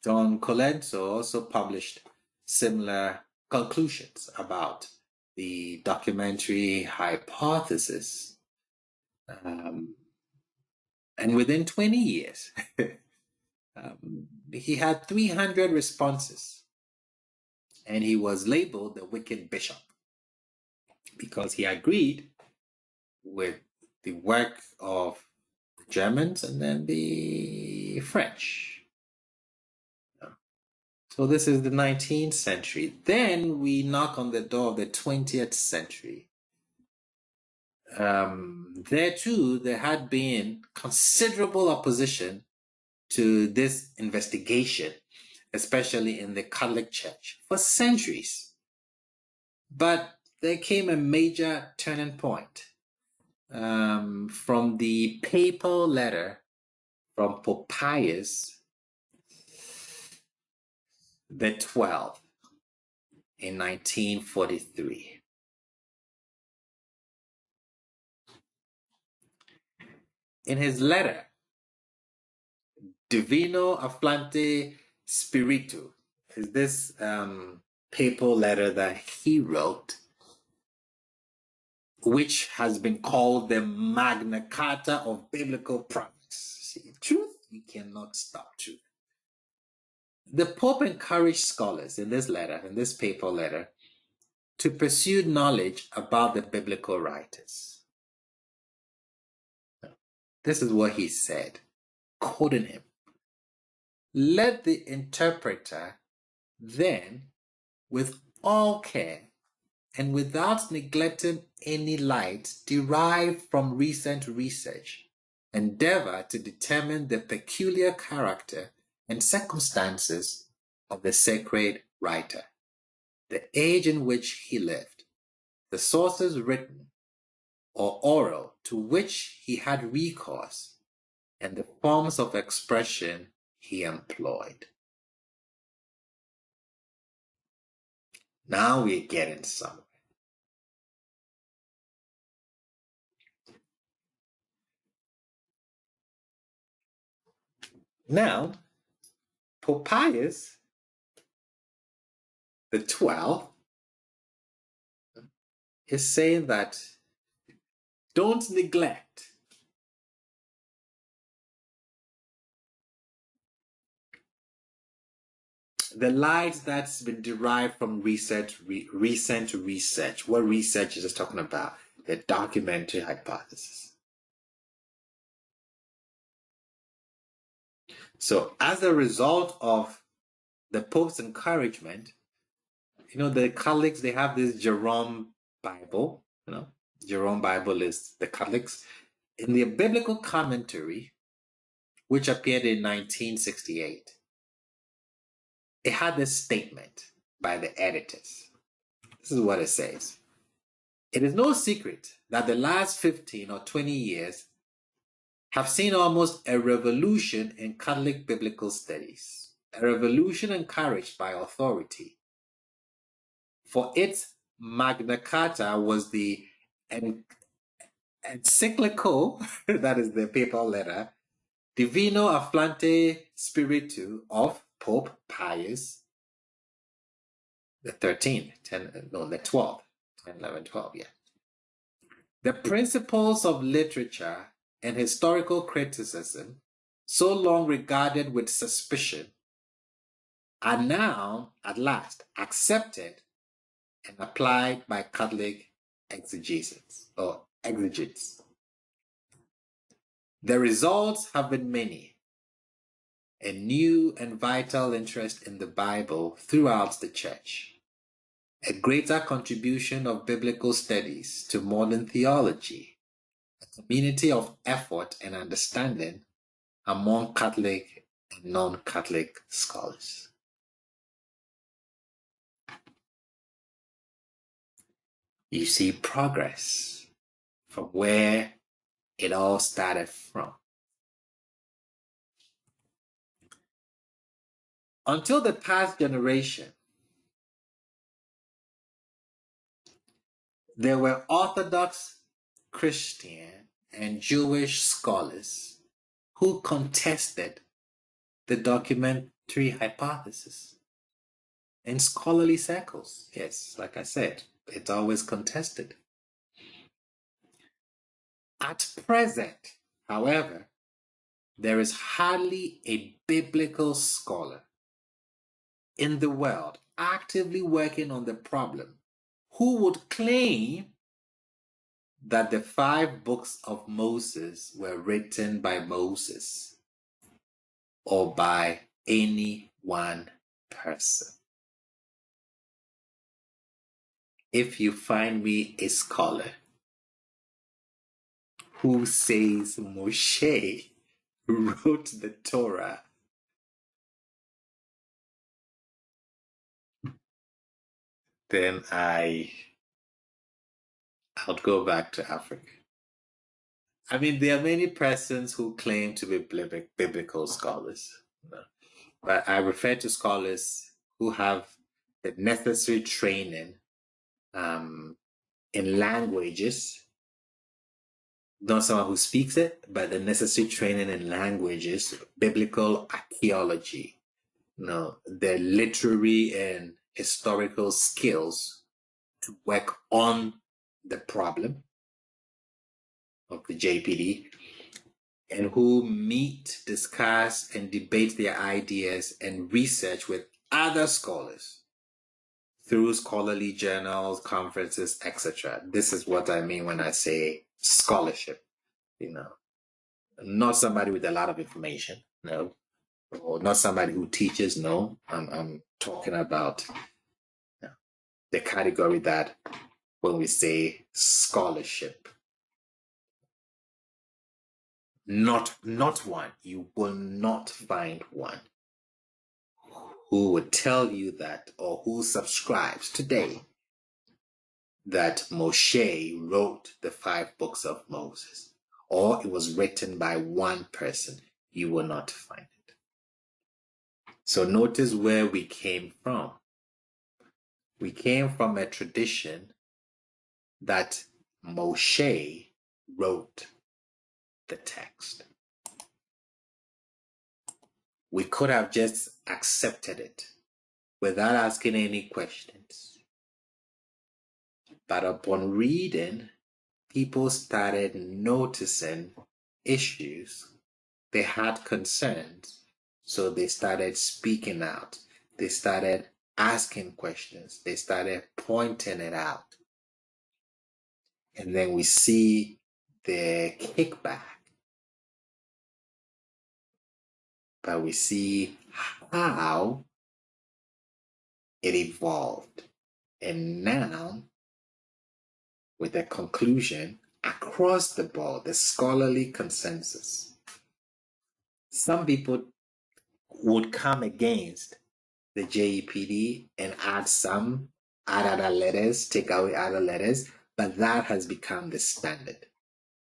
John Colenso also published similar conclusions about the documentary hypothesis. And within 20 years, he had 300 responses. And he was labeled the wicked bishop because he agreed with the work of the Germans and then the French. So this is the 19th century. Then we knock on the door of the 20th century. There too, there had been considerable opposition to this investigation, especially in the Catholic Church, for centuries. But there came a major turning point from the papal letter from Pope Pius the 12th in 1943. In his letter, Divino Afflante Spiritu, is this papal letter that he wrote, which has been called the Magna Carta of Biblical Promise. See, truth, you cannot stop truth. The Pope encouraged scholars in this letter, in this papal letter, to pursue knowledge about the biblical writers. This is what he said, quoting him. Let the interpreter then, with all care and without neglecting any light derived from recent research, endeavor to determine the peculiar character and circumstances of the sacred writer. the age in which he lived, the sources written or oral to which he had recourse, and the forms of expression he employed. Now we're getting somewhere. Now, Pope Pius the 12th is saying that don't neglect the light that's been derived from recent research. What research is just talking about? The documentary hypothesis. So as a result of the Pope's encouragement, the Catholics, they have this Jerome Bible. Jerome Bible is the Catholics. In their biblical commentary, which appeared in 1968, it had this statement by the editors. This is what it says. It is no secret that the last 15 or 20 years have seen almost a revolution in Catholic biblical studies, a revolution encouraged by authority. For its Magna Carta was the encyclical, that is the papal letter, Divino Afflante Spiritu of Pope Pius the 13th, the 12th, 10, 11, 12, yeah. The principles of literature and historical criticism, so long regarded with suspicion, are now, at last, accepted and applied by Catholic exegetes. The results have been many. A new and vital interest in the Bible throughout the Church, a greater contribution of biblical studies to modern theology, a community of effort and understanding among Catholic and non-Catholic scholars. You see progress from where it all started from. Until the past generation, there were Orthodox Christian and Jewish scholars who contested the documentary hypothesis in scholarly circles. Yes, like I said, it's always contested. At present, however, there is hardly a biblical scholar in the world actively working on the problem who would claim that the 5 books of Moses were written by Moses or by any one person. If you find me a scholar who says Moshe wrote the Torah, then I'll go back to Africa. I mean, there are many persons who claim to be biblical scholars, but I refer to scholars who have the necessary training in languages, not someone who speaks it, but the necessary training in languages, biblical archaeology, the literary and historical skills to work on the problem of the JEPD, and who meet, discuss, and debate their ideas and research with other scholars through scholarly journals, conferences, etc. This is what I mean when I say scholarship. Not somebody with a lot of information, no, or not somebody who teaches, no. I'm talking about the category that when we say scholarship, not one. You will not find one who would tell you that, or who subscribes today, that Moshe wrote the 5 books of Moses, or it was written by one person. You will not find it. So notice where we came from. We came from a tradition that Moshe wrote the text. We could have just accepted it without asking any questions. But upon reading, people started noticing issues. They had concerns, so they started speaking out. They started asking questions. They started pointing it out. And then we see the kickback. But we see how it evolved. And now, with a conclusion across the board, the scholarly consensus, some people would come against the JEPD and add other letters, take away other letters, but that has become the standard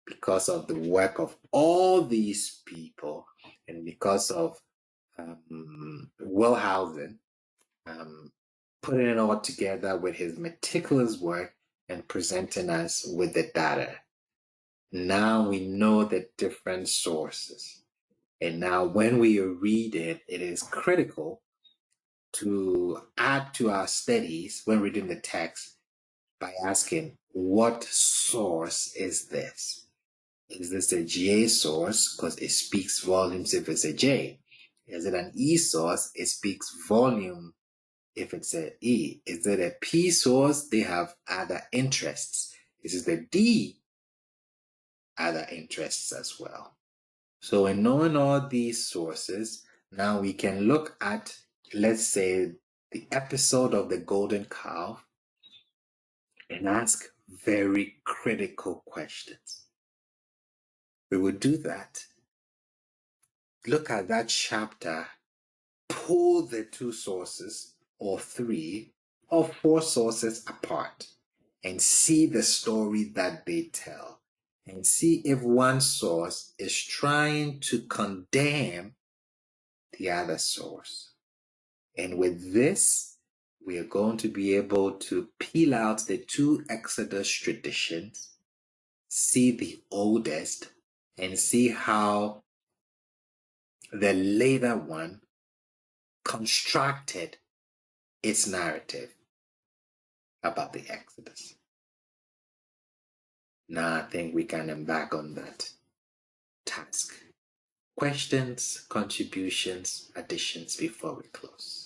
because of the work of all these people and because of Wellhausen putting it all together with his meticulous work and presenting us with the data. Now we know the different sources. And now when we read it, it is critical to add to our studies when reading the text by asking, what source is this? Is this a J source? Because it speaks volumes if it's a J. Is it an E source? It speaks volume if it's a E. Is it a P source? They have other interests. Is it a D? Other interests as well. So in knowing all these sources, now we can look at, let's say, the episode of the golden calf and ask very critical questions. We would do that. Look at that chapter, pull the 2 sources or 3 or 4 sources apart and see the story that they tell and see if one source is trying to condemn the other source. And with this, we are going to be able to peel out the 2 Exodus traditions, see the oldest, and see how the later one constructed its narrative about the Exodus. Now I think we can embark on that task. Questions, contributions, additions before we close?